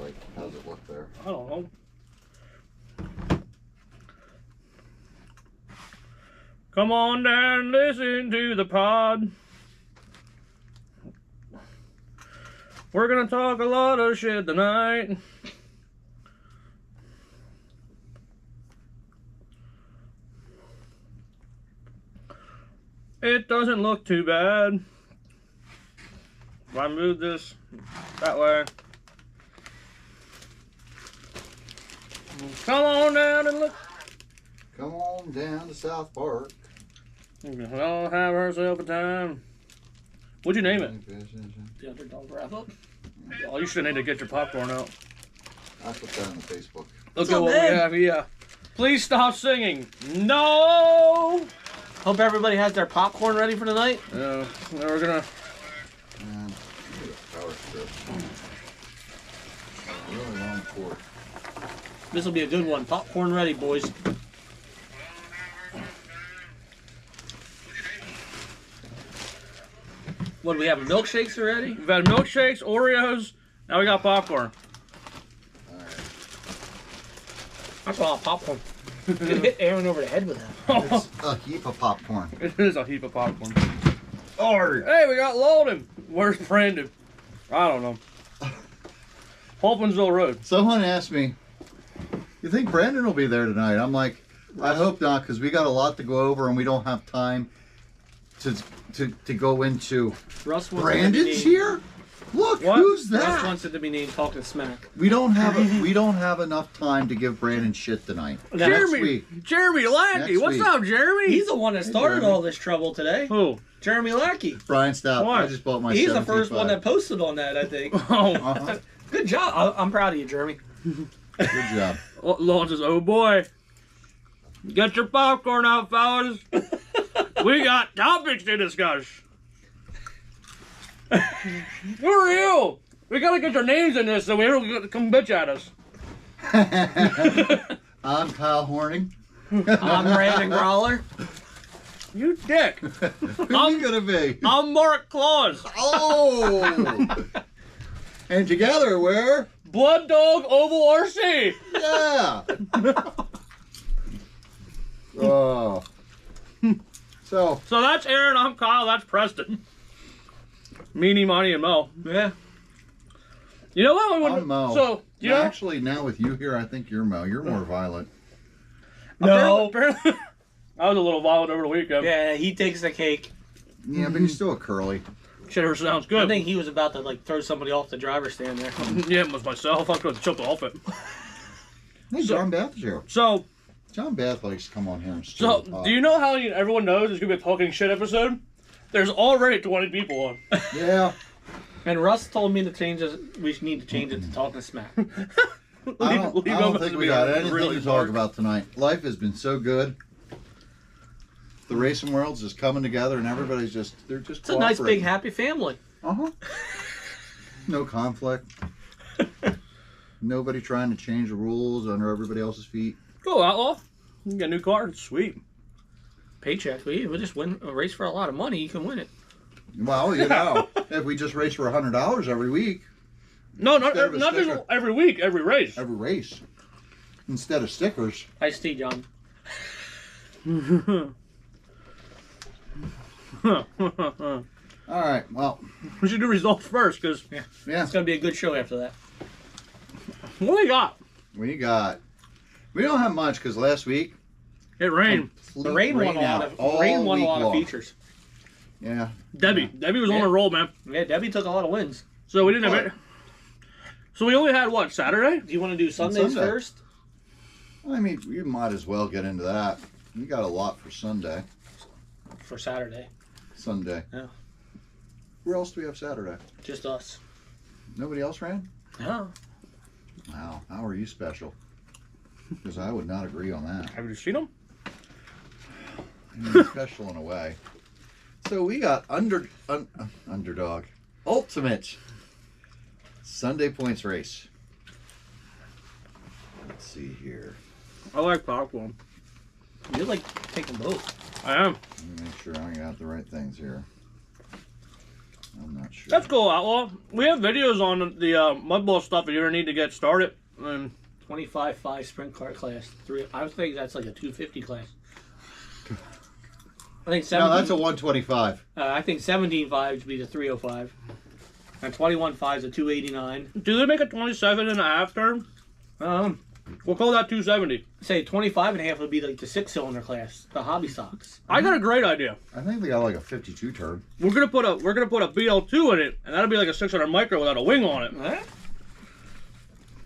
like? How's it look there? I don't know. Come on down and listen to the pod. We're gonna talk a lot of shit tonight. It doesn't look too bad. If I move this that way. Come on down and look. Come on down to South Park. We'll have ourselves a time. What'd you name it? The Underdog wrap up. Oh, you should have named it Get Your Popcorn Out. I put that on the Facebook. Look at what we have here. Please stop singing. No! Hope everybody has their popcorn ready for tonight. Yeah, we're gonna. Man, look at the power strip. Really long cord. This will be a good one. Popcorn ready, boys. What do we have? Milkshakes already? We've had milkshakes, Oreos. Now we got popcorn. Alright. That's a lot of popcorn. You could hit Aaron over the head with that. It's a heap of popcorn. It is a heap of popcorn. Alright. Hey, we got Loden. Where's Brandon? I don't know. Holpinsville Road. Someone asked me, you think Brandon will be there tonight? I'm like, I hope not, because we got a lot to go over and we don't have time to go into. Russ wants Brandon's here? Look, What? who's Russ that? wants it to be named Talking Smack. We don't have enough time to give Brandon shit tonight. Next Jeremy, week. Jeremy Lackey. Next What's week. up, Jeremy? He's the one that started all this trouble today. Who? Jeremy Lackey. Brian, stop. Why? I just bought my He's the first 17.5. one that posted on that, I think. Oh, Uh-huh. Good job. I'm proud of you, Jeremy. Good job. Lawrence says, oh boy. Get your popcorn out, fellas. We got topics to discuss. For real. We gotta get your names in this so we don't come bitch at us. I'm Kyle Horning. I'm Brandon Growler. You dick. Who's he gonna be? I'm Mark Claus. Oh! And together we're... Blood Dog Oval RC. Yeah! Oh. So that's Aaron, I'm Kyle, that's Preston. Meanie, Monty, and Mo. Yeah. You know what? I'm Mo. So, you know, Actually, now with you here, I think you're Mo. You're more violent. No. apparently, I was a little violent over the weekend. Yeah, he takes the cake. Yeah, but you're still a curly. Sure sounds good. I think he was about to like throw somebody off the driver's stand there. Yeah, it was myself. I was going to choke the off it. Hey, John Bath's here. So, John Bath likes to come on here and stir the pot. do you know how everyone knows it's going to be a talking shit episode? There's already 20 people on. Yeah. And Russ told me to change it. We need to change it to Talking Smack. I don't think we got anything really to talk about tonight. Life has been so good. The racing world's just coming together, and everybody's they're just. It's a nice, big, happy family. Uh-huh. No conflict. Nobody trying to change the rules under everybody else's feet. Go, Outlaw. You got a new car. It's sweet. Paycheck. We'll just win a race for a lot of money. You can win it. Well, you know, if we just race for $100 every week, No, not Instead of a just sticker. every week, every race. every race, instead of stickers. Iced tea, John. All right, well, We should do results first, because yeah. It's going to be a good show after that. what do we got? We don't have much because last week It rained. The rain won a lot of features. Yeah. Debbie was on Yeah. a roll, man. Yeah, Debbie took a lot of wins. So we didn't have it. So we only had what, Saturday? Do you want to do Sundays Sunday. first? I mean, you might as well get into that. We got a lot for Sunday. For Saturday. Sunday. Yeah. Where else do we have Saturday? Just us. Nobody else ran? No. Wow. How are you special? Because I would not agree on that. Have you seen them? I mean, special in a way. So we got underdog ultimate Sunday points race. Let's see here. I like popcorn. You like taking both. I am. Let me make sure I got the right things here. I'm not sure. That's cool, Outlaw. We have videos on the mudball stuff if you ever need to get started. 25.5 sprint car class. I would think that's like a 250 class. I think 17, No, that's a 125. I think 17.5 would be the 305. And 21.5 is a 289. Do they make a 27 and a half turn? We'll call that 270. Say 25.5 would be like the 6-cylinder class, the hobby stocks. I got a great idea. I think they got like a 52 turn. We're gonna put a BL2 in it, and that'll be like a 600 micro without a wing on it. Huh?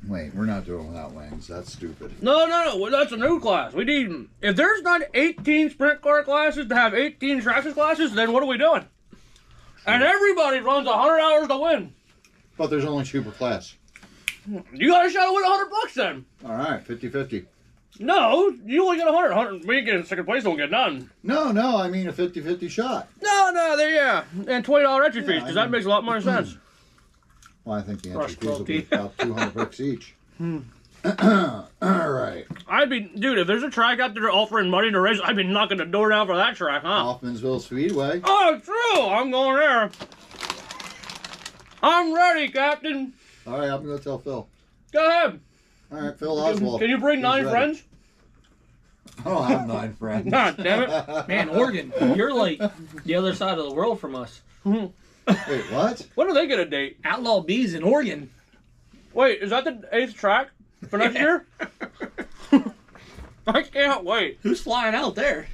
Wait, we're not doing without wings. That's stupid. No, that's a new class. We need, if there's not 18 sprint car classes to have 18 traction classes, then what are we doing? And everybody runs 100 hours to win. But there's only 2 per class. You got a shot to win $100 then. All right, 50-50. No, you only get 100. We get in second place, don't get none. No, I mean a 50-50 shot. No, there, yeah. And $20 entry fees, because that makes a lot more sense. Well, I think the entry Rush fees will be quality. about $200 each. All right. Dude, if there's a track out there offering money to race, I'd be knocking the door down for that track, huh? Hoffmansville Speedway. Oh, true. I'm going there. I'm ready, Captain. All right, I'm going to tell Phil. Go ahead. All right, Phil Oswald. Can you bring He's 9 ready. friends? I don't have 9 friends. God damn it. Man, Oregon, you're like the other side of the world from us. Wait, what? When do they get a date? Outlaw Bees in Oregon. Wait, is that the 8th track for next year? I can't wait. Who's flying out there?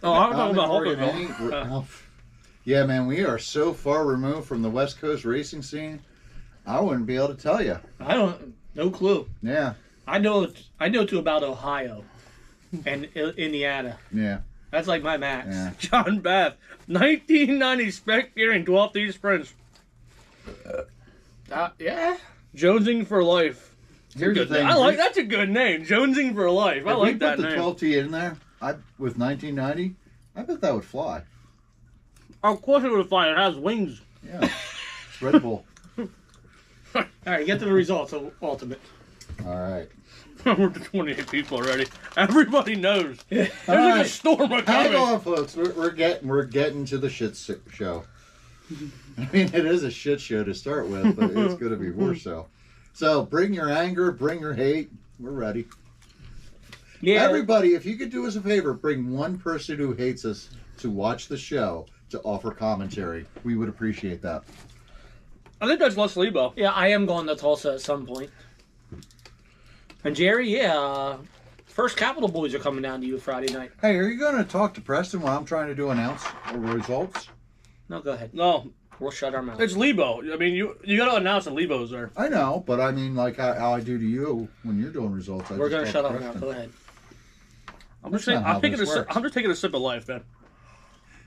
Oh, I'm talking in about Oregon, Hulkerville. Yeah, man, we are so far removed from the West Coast racing scene. I wouldn't be able to tell you. No clue. Yeah, I know to about Ohio and Indiana. yeah, That's like my max. yeah. John Bath, 1990 spec gearing 12th sprints. Yeah. Jonesing for life. Here's the Good thing. name. That's a good name. Jonesing for life. I If like we that put the name. 12T in there, with 1990, I bet that would fly. Of course it would fly. It has wings. Yeah, it's Red Bull. All right, get to the results of Ultimate. All right. We're to 28 people already. Everybody knows. There's All like right. a storm Hang coming. on, folks. We're getting to the shit show. I mean, it is a shit show to start with, but it's going to be worse so. So bring your anger, bring your hate. We're ready. Yeah. Everybody, if you could do us a favor, bring one person who hates us to watch the show to offer commentary. We would appreciate that. I think that's Les Lebo. Yeah, I am going to Tulsa at some point. And Jerry, First Capital Boys are coming down to you Friday night. Hey, are you going to talk to Preston while I'm trying to announce results? No, go ahead. No, We'll shut our mouths. it's Lebo. I mean, you got to announce that Lebo's there. I know, but I mean, like how I do to you when you're doing results. We're going to shut talk our to mouths. Preston. Go ahead. I'm That's just saying. not how I'm this works. just taking a sip of life, man.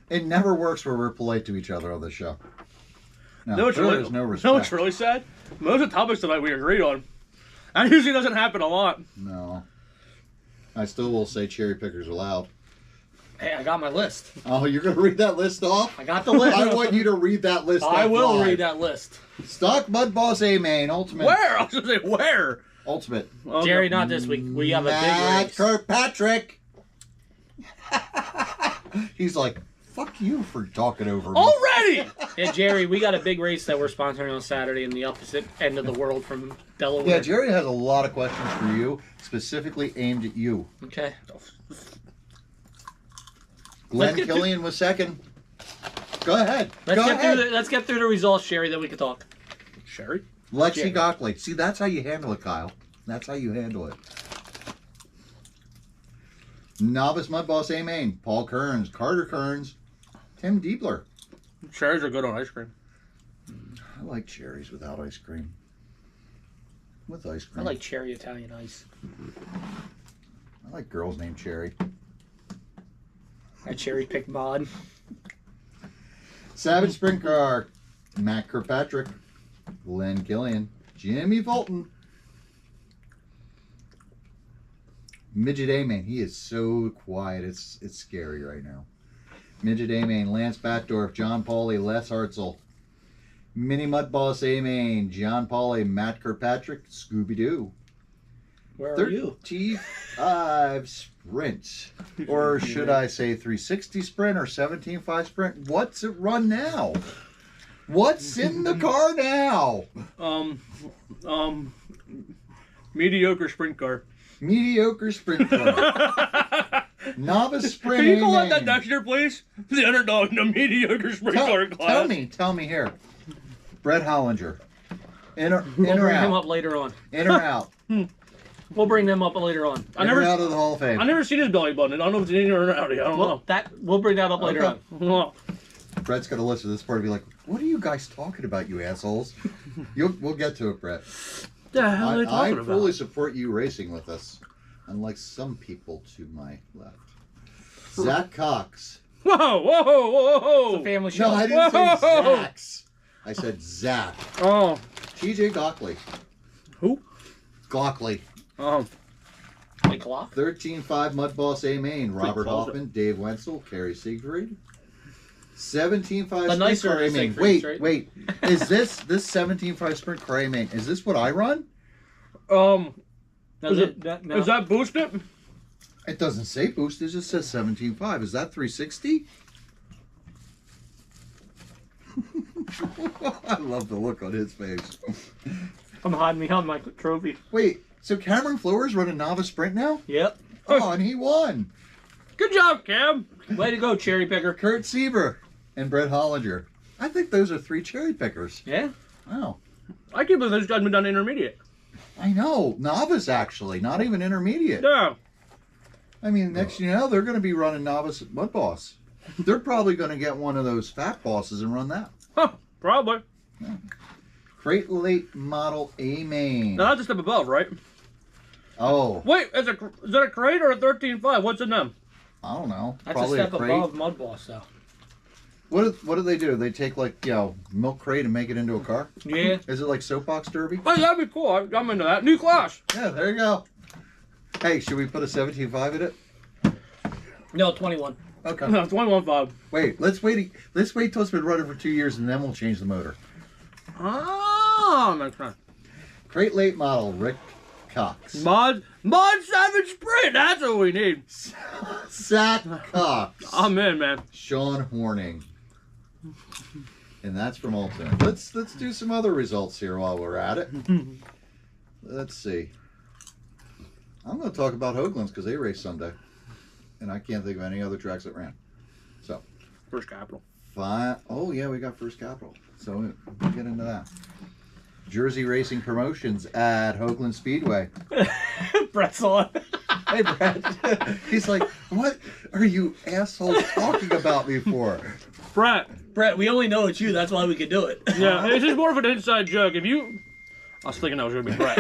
It never works where we're polite to each other on this show. No, No, it's there really, is no respect. no, it's really sad. Most of the topics tonight we agreed on. That usually doesn't happen a lot. No. I still will say cherry pickers are loud. Hey, I got my list. Oh, you're going to read that list off? I got the list. I want you to read that list off. I will live. read that list. Stock Mud Boss A-Main, Ultimate. Where? I was going to say where. Ultimate. Oh, Jerry, no. not this week. We have a Matt big race. Kirkpatrick. He's like, fuck you for talking over me. Already. Yeah, Jerry, we got a big race that we're sponsoring on Saturday in the opposite end of the world from Delaware. Yeah, Jerry has a lot of questions for you, specifically aimed at you. Okay. Glenn get Killian was second. Go ahead. Let's Go get ahead. through let's get through the results, Jerry, then we can talk. Sherry? Lexi Jerry. Gockley. See, that's how you handle it, Kyle. That's how you handle it. Novice Mud Boss A-Main. Paul Kearns. Carter Kearns. Tim Diebler. Cherries are good on ice cream. I like cherries without ice cream. With ice I cream. like cherry Italian ice. I like girls named Cherry. I cherry pick mod. Savage Sprint Car. Matt Kirkpatrick. Glenn Killian. Jimmy Fulton. Midget A-Main. He is so quiet. It's scary right now. Midget A-Main. Lance Batdorf. John Pauly. Les Hartzell. Mini Mud Boss A-Main. John Pauly. Matt Kirkpatrick. Scooby-Doo. Where are you? 35 sprint. Or should I say 360 sprint or 17.5 sprint? What's it run now? What's in the car now? Mediocre sprint car. Mediocre sprint car. Novice sprint. Can you call out amen. that next year, please? The underdog in the mediocre sprint car class. Tell me here. Brett Hollinger. In or We'll bring him out? up later on. In or out? We'll bring them up later on. In or out of the Hall of Fame? I never seen his belly button. I don't know if it's in or out. I don't know. We'll bring that up later Okay. on. Brett's gonna listen to this part and be like, "What are you guys talking about, you assholes?" We'll get to it, Brett. The hell are they I talking fully about? support you racing with us, unlike some people to my left. Zach Cox. Whoa, whoa, whoa, It's a whoa! family show. No, I didn't say Whoa! Zach's. I said Zach. Oh, TJ Gockley. who? Gockley. Oh, Like clock? 13-5 Mud Boss A Main. Robert close Hoffman, Dave Wenzel, Kerry Siegfried. 17-5 The Sprint nicer Car A Main. Siegfrieds, right? Wait. Is this 17-5 Sprint Car A Main? Is this what I run? No, Is that boosted? It doesn't say boost. It just says 17.5. Is that 360? I love the look on his face. I'm hiding behind my trophy. Wait, so Cameron Flores running novice sprint now? Yep. Oh, and he won. Good job, Cam. Way to go, cherry picker. Kurt Sieber and Brett Hollinger. I think those are 3 cherry pickers. Yeah. Wow. I can't believe this guy's been done intermediate. I know. Novice, actually. Not even intermediate. Yeah. I mean, next you know, they're going to be running novice at Mud Boss. They're probably going to get one of those fat bosses and run that. Huh, probably. Crate Late Model A Main. Now that's a step above, right? Oh, Wait, is that a crate or a 13.5? What's in them? I don't know. That's Probably a step crate. above Mud Boss, though. What do they do? They take like, milk crate and make it into a car? Yeah. Is it like soapbox derby? Oh, that'd be cool. I'm into that. New class. Yeah, there you go. Hey, should we put a 17.5 in it? No, 21. Okay. No, 21.5. Wait, let's wait till it's been running for 2 years and then we'll change the motor. Oh, makes sense. Crate Late Model, Rick Cox. Mod 7 Sprint. That's what we need. Zach Cox. I'm in, man. Sean Horning. And that's from Alton. Let's do some other results here while we're at it. Let's see. I'm going to talk about Hoagland's because they race Sunday. And I can't think of any other tracks that ran. So, First Capital. fine. Oh, yeah, we got First Capital. So, we'll get into that. Jersey Racing Promotions at Hoagland Speedway. Brett's on. Hey, Brad. He's like, what are you assholes talking about me for? Brett. Brett, we only know it's you. That's why we can do it. Yeah, it's just more of an inside joke. If you... I was thinking that was going to be Brett.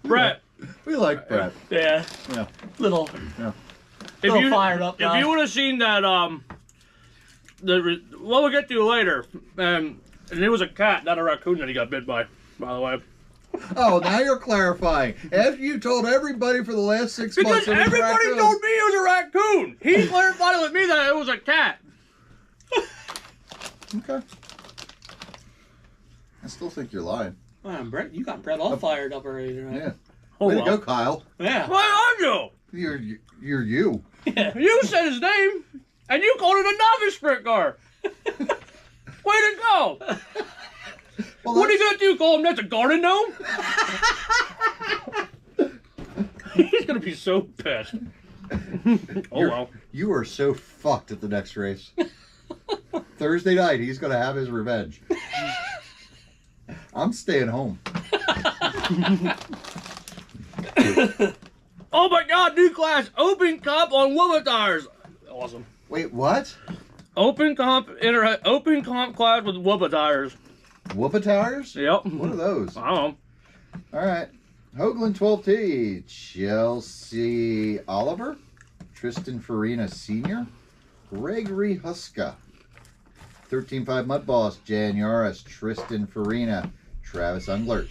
Brett. We like Brett. Yeah. Yeah. Little If fired up If guy. you would have seen that, what we'll get to later, and it was a cat, not a raccoon that he got bit by the way. Oh, now you're clarifying. After you told everybody for the last 6 Because months. it was a everybody raccoon. told me it was a raccoon. He clarified it with me that it was a cat. Okay. I still think you're lying. Man, Brett, you got Brett all fired up already, right? Yeah. Oh, Way well. to go, Kyle. Yeah. Why are you? You're you. Yeah. You said his name, and you called it a novice sprint car. Way to go. Well, What are you going to do, call him that's a garden gnome? He's going to be so pissed. Oh, well. You are so fucked at the next race. Thursday night, he's going to have his revenge. I'm staying home. Oh my god, new class, open comp on Willa tires. Awesome. Wait, what? Open comp class with Willa tires. Whoopa tires? Yep. What are those? I don't know. All right. Hoagland 12T. Chelsea Oliver. Tristan Farina Sr. Gregory Huska. 13-5 Mud Boss. Jan Yaris. Tristan Farina. Travis Unglert.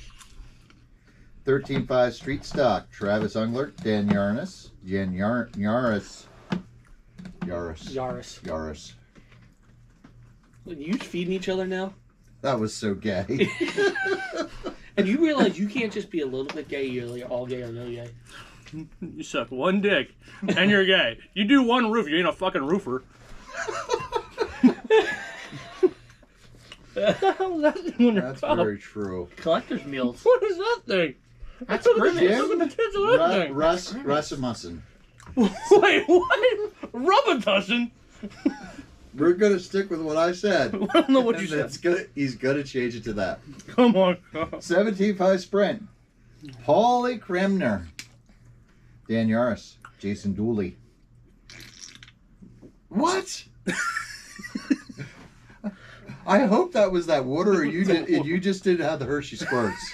13-5 Street Stock. Travis Unglert. Dan Yaris. Yaris. Yaris. You feeding each other now? That was so gay. And you realize you can't just be a little bit gay, you're like all gay or no gay. You suck one dick, and you're gay. You do one roof, you ain't a fucking roofer. What the hell is that doing? That's very true. Collector's meals. What is that thing? That's Look at the grimace. look at the tits of that thing. Rasmussen. Wait, what? Rubber-tussing? We're gonna stick with what I said. I don't know what you And said. he's gonna change it to that. Come on. 17.5 sprint. Paulie Kremner. Dan Yaris. Jason Dooley. What? I hope that was that water, or you just didn't have the Hershey squirts.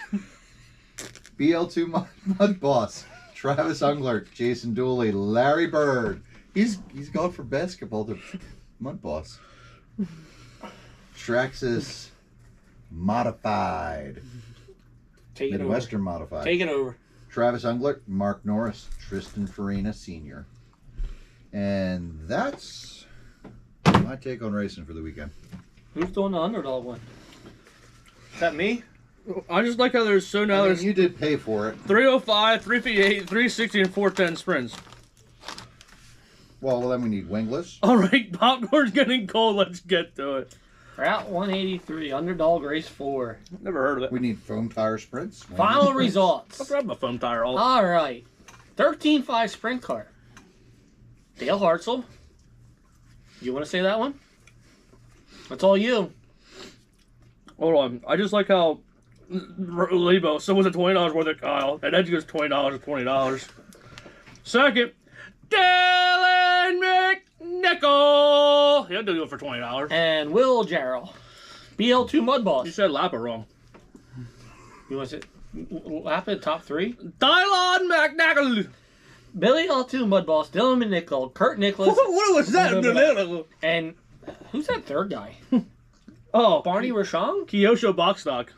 BL2 Mud Boss. Travis Unglert. Jason Dooley. Larry Bird. He's gone for basketball to Mud Boss. Traxxas Modified. Take it over. Midwestern Modified. Take it over. Travis Unglert, Mark Norris, Tristan Farina Sr. And that's my take on racing for the weekend. Who's doing the underdog one? Is that me? I just like how there's so now there's You did pay for it. 305, 358, 360, and 410 sprints. Well, then we need wingless. All right, popcorn's getting cold. Let's get to it. Route 183, underdog race 4. Never heard of it. We need foam tire sprints. Final results. I'll grab my foam tire. All Alright. 13.5 sprint car. Dale Hartzell. You want to say that one? That's all you. Hold on. I just like how Lebo, so was it $20 worth of Kyle, and Edge goes $20 to $20. Second, Dylan McNichol. He'll do it for $20. And Will Jarrell. BL2 Mud Boss. You said Lappa wrong. You want to say Lapid top 3? Dylan McNichol. Billy L2 Mud Boss. Dylan McNichol. Kurt Nicholas. What was that? And who's that third guy? Oh, Barney Rochon? Kyosho Boxstock.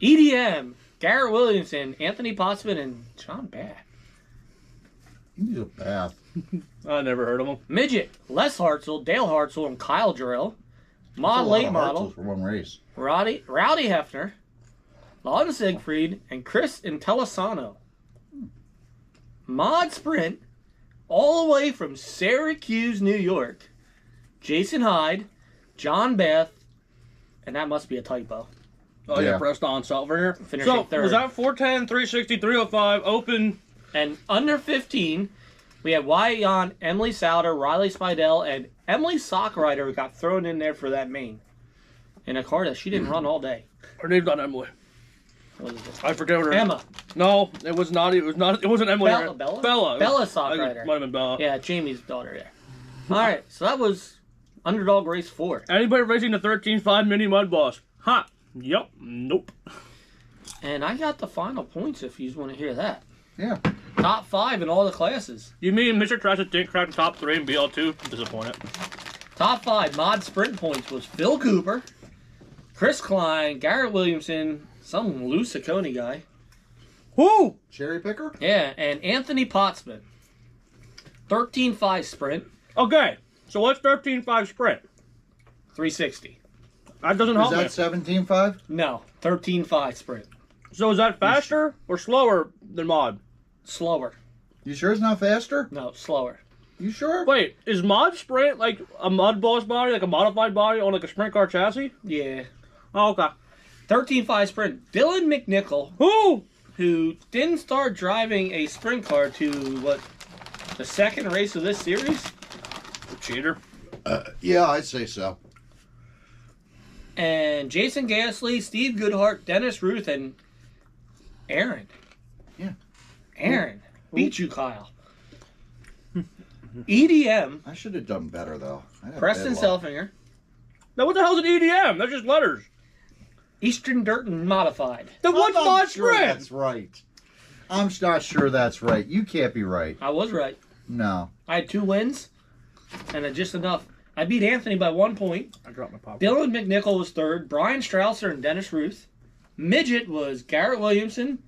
EDM. Garrett Williamson. Anthony Pottsman. And John Bath. You need a bath. I never heard of him. Midget. Les Hartzell. Dale Hartzell. And Kyle Jarrell. That's a Mod lot Late of Model. Hartzels for one race. Rowdy Hefner. Lon Siegfried. And Chris Intellisano. Mod Sprint. All the way from Syracuse, New York. Jason Hyde. John Beth. And that must be a typo. Oh, Yeah. yeah, pressed on Saltburger. Finishing So, third. was that 410, 360, 305, open? And under 15, we had Wyatt Yon, Emily Souter, Riley Spidell, and Emily Sockrider got thrown in there for that main. In a car that she didn't run all day. Her name's not Emily. What is it? I forget what her Emma. No, it was not. It was not. It wasn't Emily. Bella? Bella? Bella. Bella I think Sockrider. it might have been Bella. Yeah, Jamie's daughter there. All right, so that was Underdog Race 4. Anybody racing the 13.5 mini mud boss? Ha. Yep. Nope. And I got the final points if you want to hear that. Yeah. Top 5 in all the classes. You mean Mr. Trash didn't crack the top 3 in BL2? Disappointed. Top 5 mod sprint points was Phil Cooper, Chris Klein, Garrett Williamson, some Lou Ciccone guy. Who? Cherry picker? Yeah, and Anthony Pottsman. 13.5 sprint, Okay. So what's 13.5 sprint? 360. That doesn't Is help me. that 17.5? No, 13.5 sprint. So is that faster or slower than mod? Slower. You sure it's not faster? No, slower. You sure? Wait, is mod sprint like a mud boss body, like a modified body on like a sprint car chassis? Yeah. Oh, okay. 13.5 sprint. Dylan McNichol, Who? who didn't start driving a sprint car to, what, the second race of this series? Cheater. Yeah, I'd say so. And Jason Gasly, Steve Goodhart, Dennis Ruth, and Aaron. Yeah. Aaron. Beat you, Kyle. EDM, I should have done better, though. I had a Preston bad luck. Selfinger, Now what the hell's an EDM? That's just letters. Eastern Dirt and Modified. Then what's I'm mod not sure sprint? that's right. I'm not sure that's right. You can't be right. I was right. No. I had 2 wins, and just enough. I beat Anthony by 1 point. I dropped my popcorn. Dylan McNichol was third. Brian Strausser and Dennis Ruth. Midget was Garrett Williamson,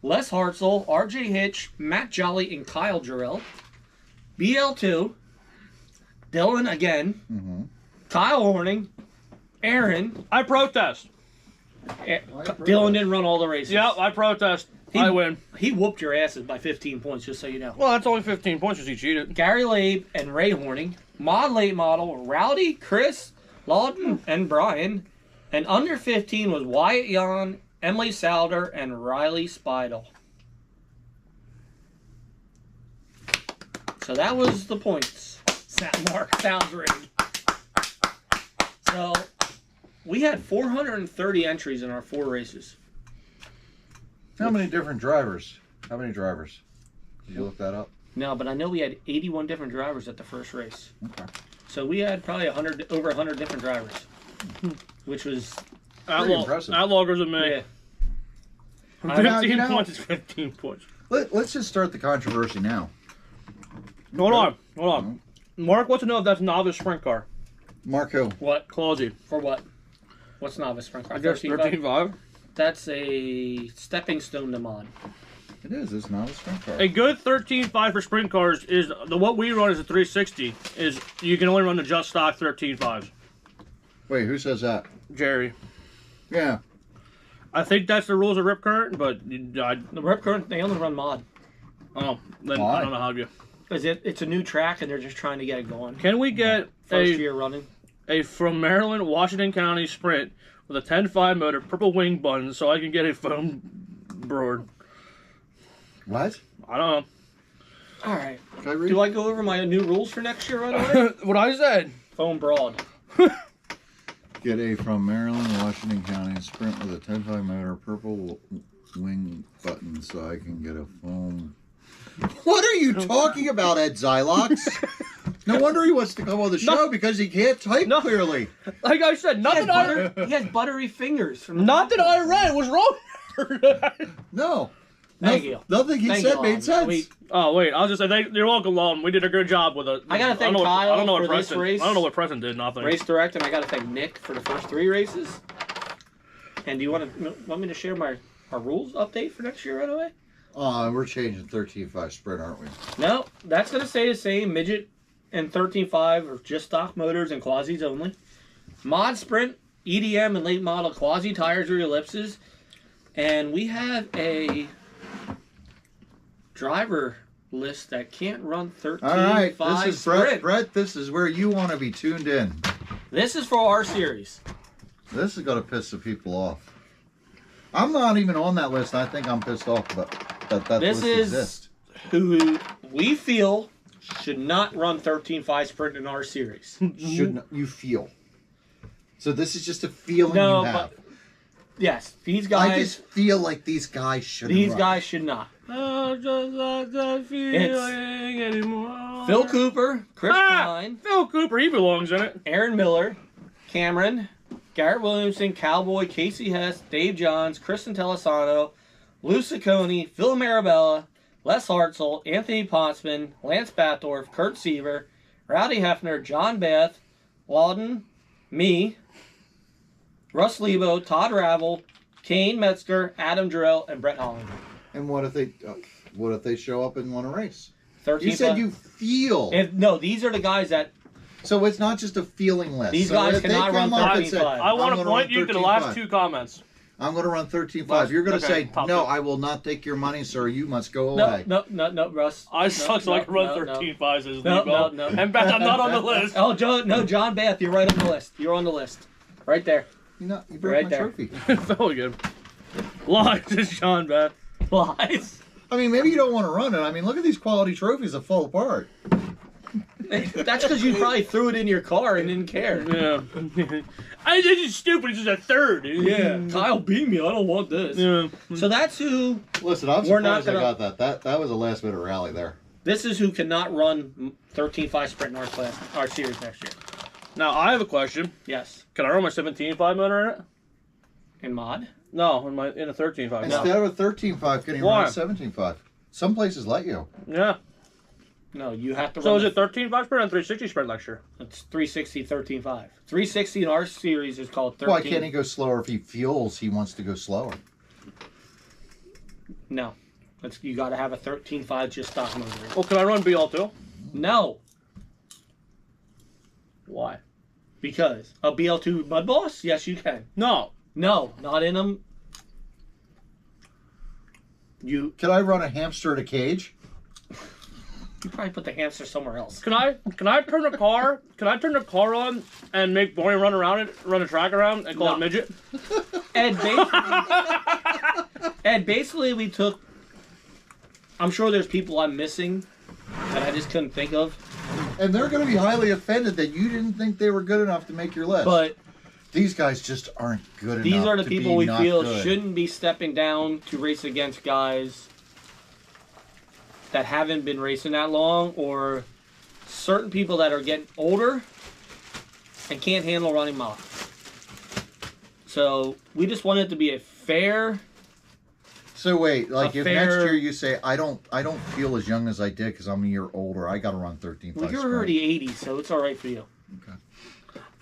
Les Hartzell, RJ Hitch, Matt Jolly, and Kyle Jarrell. BL2, Dylan again, Mm-hmm. Kyle Horning, Aaron, I protest. Dylan didn't run all the races. Yep, I protest. I win. He whooped your asses by 15 points, just so you know. Well, that's only 15 points because he cheated. Gary Labe and Ray Horning. Mod late model, Rowdy, Chris, Lawton, and Brian. And under 15 was Wyatt Yon, Emily Souder, and Riley Spidel. So that was the points. Mark sounds rigged. So we had 430 entries in our 4 races. How many different drivers? How many drivers? Did you look that up? No, but I know we had 81 different drivers at the first race. Okay. So we had probably over 100 different drivers, which was Pretty impressive. Outloggers with me. yeah. 15 points is 15 points. Let's just start the controversy now. Hold on. Mark wants to know if that's novice sprint car. Marco. What Clausy. for what? What's novice sprint car? I guess 13.5. That's a stepping stone to mod. It is. It's not a sprint car. A good 13.5 for sprint cars is what we run is a 360. Is you can only run the just stock 13.5s. Wait, who says that? Jerry. Yeah. I think that's the rules of Rip Current, but The Rip Current, they only run mod. then Why? I don't know how you. Because it's a new track and they're just trying to get it going. Can we get First year running. a from Maryland, Washington County sprint with a 10.5 motor, purple wing button, so I can get a foam board? What? I don't know. All right. Can I read? Do I go over my new rules for next year right away? What I said. Foam broad. Get a from Maryland, Washington County sprint with a 10.5 motor, purple wing button, so I can get a foam. What are you talking about, Ed Zylox? No wonder he wants to come on the show because he can't type clearly. Like I said, He has buttery fingers. From nothing I read was wrong. No. Thank you. Nothing he Thank said you, made Lon. sense. Oh wait, I'll just say you're welcome, Lon. We did a good job with it. I gotta thank I Kyle don't know what for this Preston. race. I don't know what Preston did. Nothing. Race direct, and I got to thank Nick for the first 3 races. And do you want me to share our rules update for next year right away? We're changing 13.5 sprint, aren't we? No, that's going to stay the same. Midget and 13.5 are just stock motors and quasis only. Mod sprint, EDM, and late model quasi tires or ellipses. And we have a driver list that can't run 13.5 All right, this is sprint. Brett, this is where you want to be tuned in. This is for our series. This is going to piss the people off. I'm not even on that list. I think I'm pissed off that This list is exists. who we feel should not run 13.5 sprint in our series. Shouldn't you feel? So this is just a feeling No, you have. Yes, these I guys. just feel like these guys should. These guys should not. Oh, just like that feeling anymore. Phil Cooper, Chris Pine, Phil Cooper, he belongs in it. Aaron Miller, Cameron, Garrett Williamson, Cowboy, Casey Hess, Dave Johns, Kristen Telesano, Lou Ciccone, Phil Marabella, Les Hartzell, Anthony Potsman, Lance Batdorf, Kurt Seaver, Rowdy Hefner, John Bath, Lawden, me, Russ Lebo, Todd Ravel, Kane Metzger, Adam Jarrell, and Brett Hollinger. And what if they show up and want to race? 13. You said you feel. No, these are the guys that. So it's not just a feeling list. These So guys if they cannot come run up and 13.5. say, I want "I'm to gonna point run you to the 13.5. last 2 comments. I'm going to run 13.5. Last- You're going to okay, say, top no, two. I will not take your money, sir. You must go No, away. no, Russ. I suck, so I can run no, 13.5 as No, Lebo. no. And Beth, I'm not on the list. Oh, John Bath, you're right on the list. You're on the list. Right there. You broke Right my there. trophy. Very good. Lies is John Beth. Lies. I mean, maybe you don't want to run it. I mean, look at these quality trophies that fall apart. That's because you probably threw it in your car and didn't care. Yeah. This is stupid. This is a third. Yeah. Kyle beat me. I don't want this. Yeah. So that's who. Listen, I'm We're not surprised I gonna- got that. That was a last minute rally there. This is who cannot run 13.5 sprint in our class, our series next year. Now, I have a question. Yes. Can I run my 17.5 motor in it? In mod. No, in a 13.5. Instead of a 13.5, can you Why? run a 17.5? Some places let you. Yeah. No, you have to So run. is it 13.5 sprint and 360 sprint next year? It's 360, 13.5. 360 in our series is called 13. Why can't he go slower if he feels he wants to go slower? No. You got to have a 13.5 just stock motor. Well, can I run BL2? No. Why? Because a BL2 Mud Boss? Yes, you can. No. No, not in them. You Can I run a hamster in a cage? probably put the hamster somewhere else. Can I turn the car? Can I turn the car on and make Barney run around it, run a track around, and call No. it midget? Ed, basically we took. I'm sure there's people I'm missing that I just couldn't think of. And they're going to be highly offended that you didn't think they were good enough to make your list. But these guys just aren't good enough. these are the to people be we not feel good. shouldn't be stepping down to race against guys that haven't been racing that long, or certain people that are getting older and can't handle running miles. So we just want it to be a fair. So wait, like a if fair- next year you say I don't feel as young as I did because I'm a year older, I got to run 13.5 Well, you're sprint. already 80, so it's all right for you. Okay.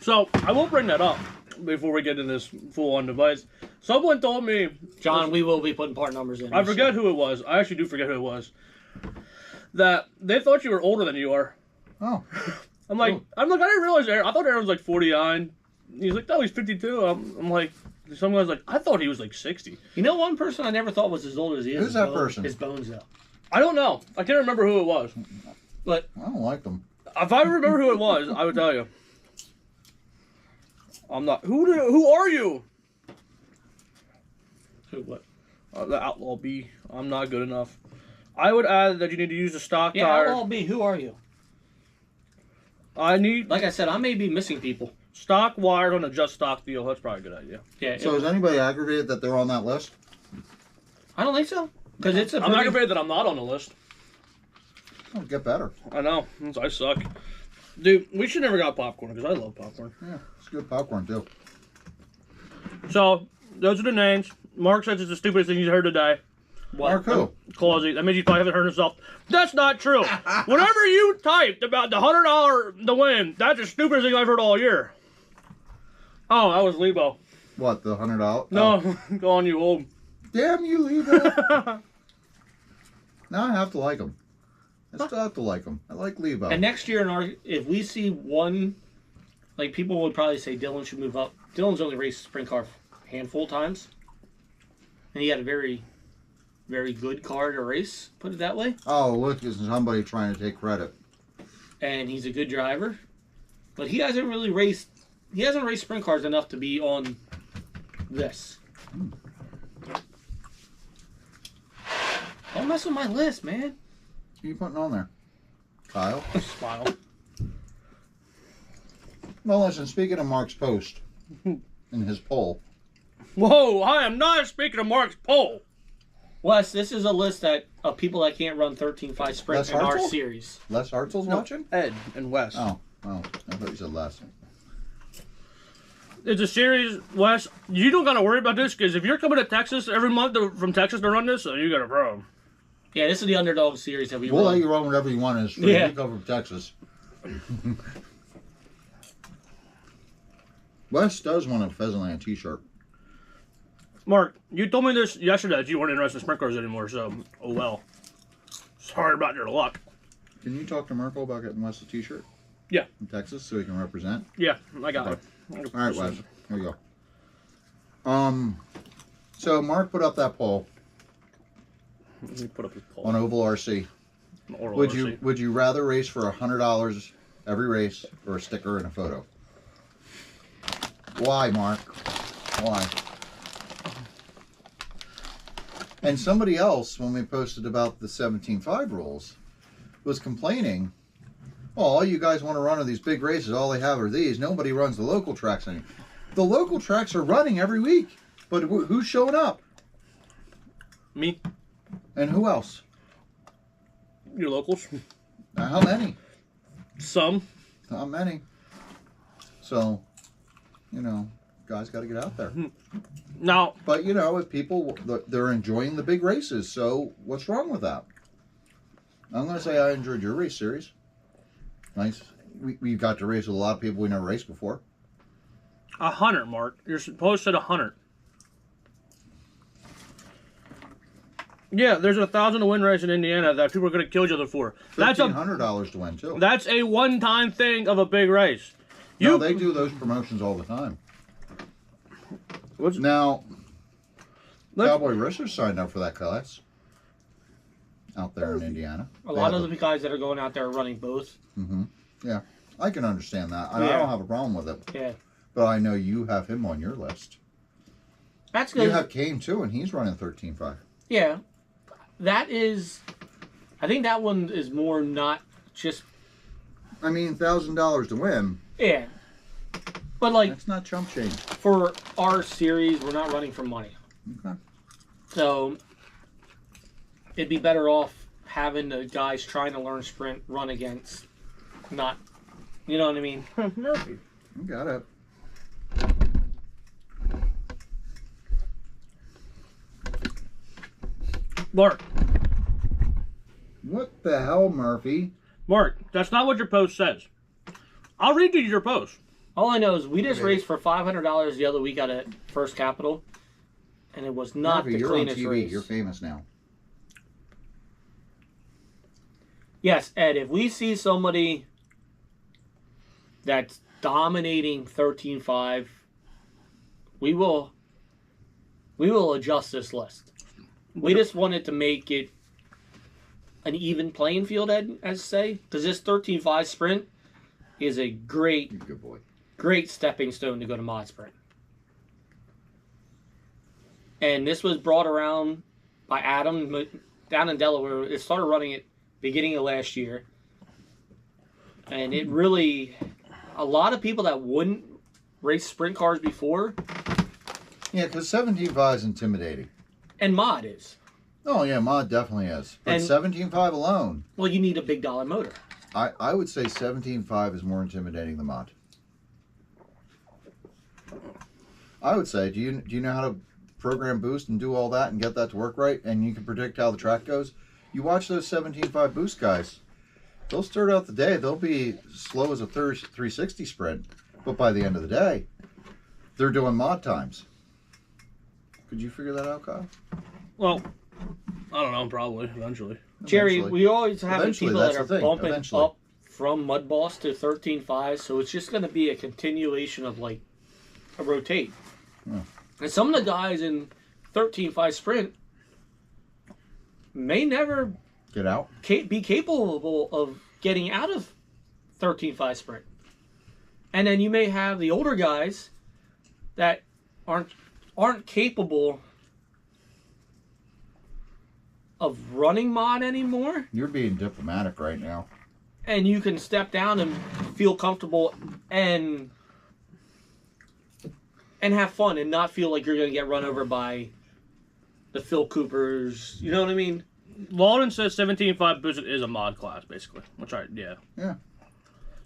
So I will bring that up before we get into this full-on device. Someone told me, John, we will be putting part numbers in. I forget who it was. I actually do forget who it was. That they thought you were older than you are. Oh, I'm like, I didn't realize Aaron. I thought Aaron was like 49. He's like, no, he's 52. I'm like, some guy's like, I thought he was like 60. You know, one person I never thought was as old as he is. Who's that person? His Bones, though. I don't know. I can't remember who it was. But I don't like them. If I remember who it was, I would tell you. I'm not. Who are you? what? The Outlaw B. I'm not good enough. I would add that you need to use a stock Yeah, tire. Outlaw B, who are you? I need Like I said, I may be missing people. stock wired on a just stock deal. That's probably a good idea. Yeah. So is anybody aggravated that they're on that list? I don't think so. Because it's a I'm pretty- aggravated that I'm not on the list. Oh, get better. I know. I suck. Dude, we should never got popcorn because I love popcorn. Yeah, it's good popcorn too. So, those are the names. Mark says it's the stupidest thing he's heard today. Mark who? Clausy. That means you probably haven't heard himself. That's not true. Whatever you typed about the $100 to win, that's the stupidest thing I've heard all year. Oh, that was Lebo. What, the $100? No, Oh. go on, you old. Damn you, Lebo. Now I have to like him. I still have to like him. I like Lebo. And next year, if we see one, like people would probably say Dylan should move up. Dylan's only raced sprint car a handful of times. And he had a very, very good car to race, put it that way. Oh, look, there's somebody trying to take credit. And he's a good driver. But he hasn't really raced, he hasn't raced sprint cars enough to be on this. Don't mess with my list, man. Who are you putting on there? Kyle? Smile. Well, listen, speaking of Mark's post in his poll, Whoa, I am not speaking of Mark's poll. Wes, this is a list of people that can't run 13.5 sprint Les in our Hartzell? series. Les Hartzell's watching? Ed and Wes. Oh, I thought you said Les. It's a series, Wes. You don't got to worry about this because if you're coming to Texas every month from Texas to run this, you got a problem. Yeah, this is the underdog series that we We'll run. let you run whatever you want. It's free. Yeah. You come from Texas. Wes does want a Pheasantland t-shirt. Mark, you told me this yesterday that you weren't interested in sprint cars anymore, so, oh well. Sorry about your luck. Can you talk to Merkel about getting Wes a t-shirt? Yeah. From Texas so he can represent? Yeah, I got it. All right, Wes. Here you go. So Mark put up that poll Let me put up his poll. on Oval RC. Oral Would RC. you rather race for $100 every race or a sticker and a photo? Why, Mark? Why? And somebody else, when we posted about the 17.5 rules, was complaining, oh, all you guys want to run are these big races. All they have are these. Nobody runs the local tracks anymore. The local tracks are running every week. But who's showing up? Me? And who else? Your locals? How many? Some. Not many. So, guys got to get out there. Now, But, if people, they're enjoying the big races, so what's wrong with that? I'm going to say I enjoyed your race series. Nice. We got to race with a lot of people we never raced before. 100, Mark. You're supposed to 100. Yeah, there's 1,000 to win race in Indiana that people are going to kill each other for. That's $1,500 to win, too. That's a one-time thing of a big race. No, they do those promotions all the time. Now, Let's- Cowboy Risser signed up for that class out there in Indiana. A lot of the guys that are going out there are running both. Mm-hmm. Yeah, I can understand that. I Yeah. don't have a problem with it. Yeah. But I know you have him on your list. That's good. You have Kane too, and he's running 13.5. Yeah. That is... I think that one is more not just... I mean, $1,000 to win. Yeah. But, like, That's not chump change. for our series, we're not running for money. Okay. So, it'd be better off having the guys trying to learn sprint run against, not... You know what I mean? Murphy. You got it. Mark. What the hell, Murphy? Mark, that's not what your post says. I'll read you your post. All I know is we just Okay. raced for $500 the other week out at First Capital, and it was not Murphy, the you're on cleanest TV. race. You're famous now. Yes, Ed, if we see somebody that's dominating 13.5, we will adjust this list. We just wanted to make it an even playing field, Ed, as say, because this 13.5 sprint is a great, You're a good boy. great stepping stone to go to mod sprint. And this was brought around by Adam down in Delaware. It started running at beginning of last year. And it really, a lot of people that wouldn't race sprint cars before, Yeah, because 17.5 is intimidating. and mod is. Oh, yeah, mod definitely is. But And- 17.5 alone, Well, you need a big dollar motor. I would say 17.5 is more intimidating than mod. I would say, do you know how to program boost and do all that and get that to work right, and you can predict how the track goes? You watch those 17.5 boost guys. They'll start out the day. They'll be slow as a 360 sprint, but by the end of the day, they're doing mod times. Could you figure that out, Kyle? Well, I don't know, probably, eventually. Jerry, Eventually. we always have Eventually, people that's that are the thing, bumping eventually. up from Mud Boss to 13.5, so it's just going to be a continuation of like a rotate. Yeah. And some of the guys in 13.5 sprint may never Get out. be capable of getting out of 13.5 sprint. And then you may have the older guys that aren't capable of running mod anymore, You're being diplomatic right now. and you can step down and feel comfortable and have fun and not feel like you're going to get run over by the Phil Coopers. You know what I mean? Walden says 17.5 boosted is a mod class, basically. Which yeah. Yeah.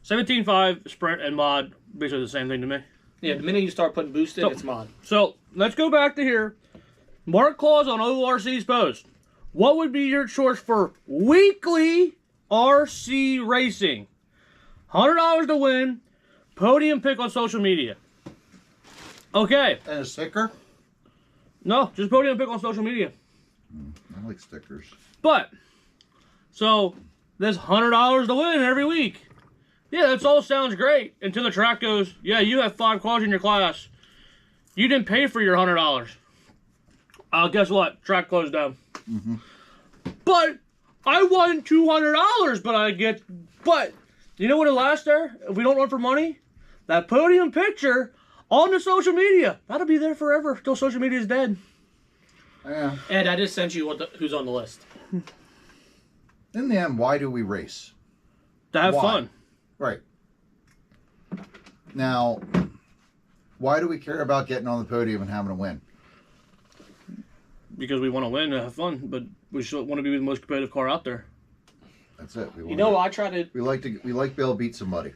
17.5 sprint and mod, basically the same thing to me. Yeah, the minute you start putting boost in, So- it's mod. So, let's go back to here. Mark Claus on ORC's post. What would be your choice for weekly RC racing? $100 to win, podium pick on social media. Okay. And a sticker? No, just podium pick on social media. I like stickers. But, so, there's $100 to win every week. Yeah, that all sounds great until the track goes, yeah, you have 5 cars in your class. You didn't pay for your $100. Guess what? Track closed down. Mm-hmm. But I won $200, but you know what it lasts there? If we don't run for money, that podium picture on the social media, that'll be there forever till social media is dead. Yeah. Ed, I just sent you who's on the list. In the end, why do we race? To have Why? fun. Right. Now, why do we care about getting on the podium and having a win? Because we want to win and have fun, but we still want to be the most competitive car out there. That's it. You know, I try to. we like to be able to beat somebody.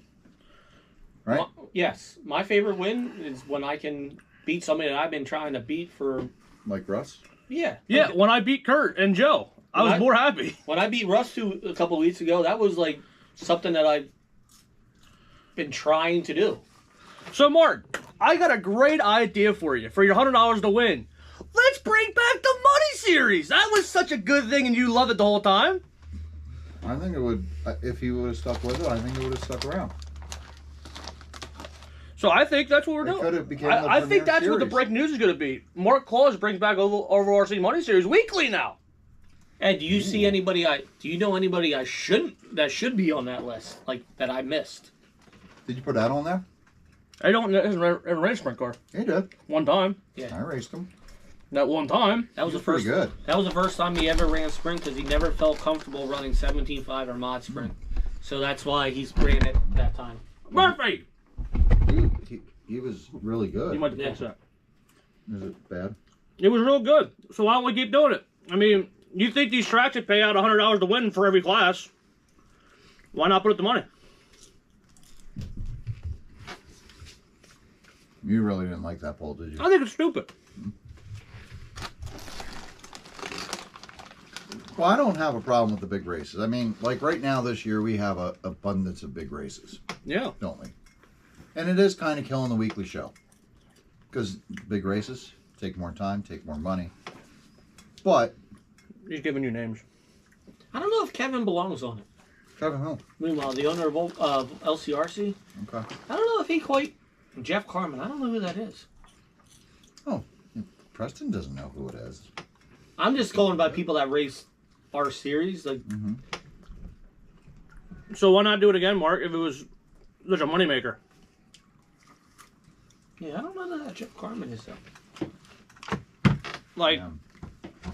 Right? Yes, my favorite win is when I can beat somebody that I've been trying to beat for. Like Russ? Yeah. Yeah, when I beat Kurt and Joe, I was more happy. When I beat Russ a couple of weeks ago, that was like something that I've been trying to do. So, Mark, I got a great idea for you for your $100 to win. Let's bring back the Money Series. That was such a good thing, and you loved it the whole time. I think it would, if he would have stuck with it, I think it would have stuck around. So I think that's what we're They doing. could have became I the think premier that's what the series. breaking news is going to be. Mark Claus brings back over RC Money Series weekly now. And do you see anybody? Do you know anybody that should be on that list, like that I missed? Did you put that on there? I don't know. Ever ran a sprint car He did. one time. I raced him. That one time. That was He the pretty first. good. That was the first time he ever ran sprint because he never felt comfortable running 17.5 or mod sprint. So that's why he's ran it that time. Murphy. He was really good. You might have fixed that. Is it bad? It was real good. So why don't we keep doing it? I mean, you think these tracks would pay out $100 to win for every class? Why not put up the money? You really didn't like that poll, did you? I think it's stupid. Well, I don't have a problem with the big races. I mean, like right now this year, we have a abundance of big races, Yeah. don't we? And it is kind of killing the weekly show. Because big races take more time, take more money. But, He's giving you names. I don't know if Kevin belongs on it. Kevin Hill. Meanwhile, the owner of LCRC, Okay. I don't know if he quite. Jeff Carmen, I don't know who that is. Oh, Preston doesn't know who it is. I'm just going by people that race our series. Like, So why not do it again, Mark, if it was such a moneymaker? yeah, I don't know that Jeff Carmen is though. Like, Yeah.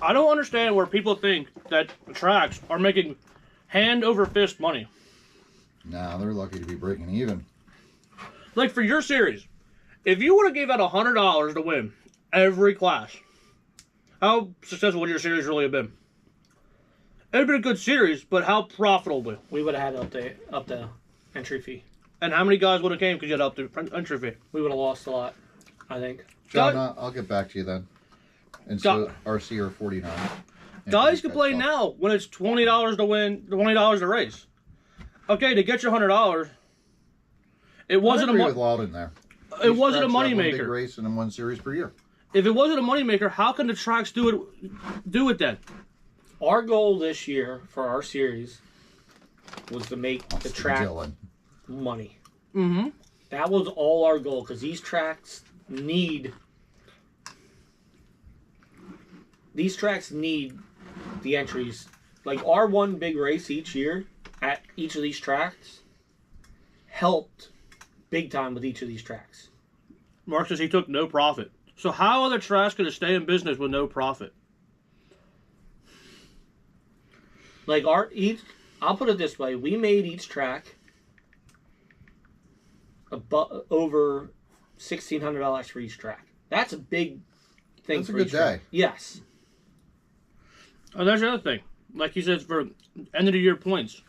I don't understand where people think that the tracks are making hand over fist money. Nah, they're lucky to be breaking even. Like for your series, if you would have gave out $100 to win every class, how successful would your series really have been? It would have been a good series, but how profitable? We would have had up the entry fee. And how many guys would have came because you had up the entry fee? We would have lost a lot, I think. John, Guys- I'll get back to you then. And Guy- so RC are 49. Guys complain now when it's $20 to win, $20 to race. Okay, to get your $100, it wasn't I a agree with Loudon there. it These wasn't a tracks have one big moneymaker. race and then one series per year. If it wasn't a moneymaker, how can the tracks do it then? Our goal this year for our series was to make the Austin track Dillon. money. Mm-hmm. That was all our goal because these tracks need the entries. Like our one big race each year at each of these tracks helped big time with each of these tracks. Mark says he took no profit. So how are the tracks going to stay in business with no profit? Like I'll put it this way: we made each track over $1,600 for each track. That's a big thing. That's a for good each track. day. Yes. And that's the other thing. Like you said, for end of the year points.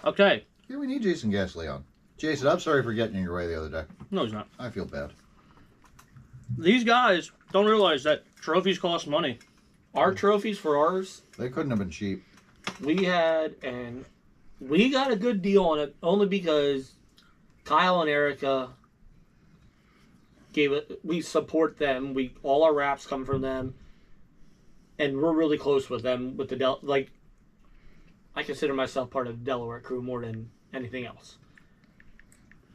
Okay. Yeah, we need Jason Gasly on. Jason, I'm sorry for getting in your way the other day. No, he's not. I feel bad. These guys don't realize that trophies cost money. Our trophies for ours, They couldn't have been cheap. we got a good deal on it only because Kyle and Erica gave it. We support them. All our wraps come from them, and we're really close with them. With the I consider myself part of the Delaware crew more than anything else.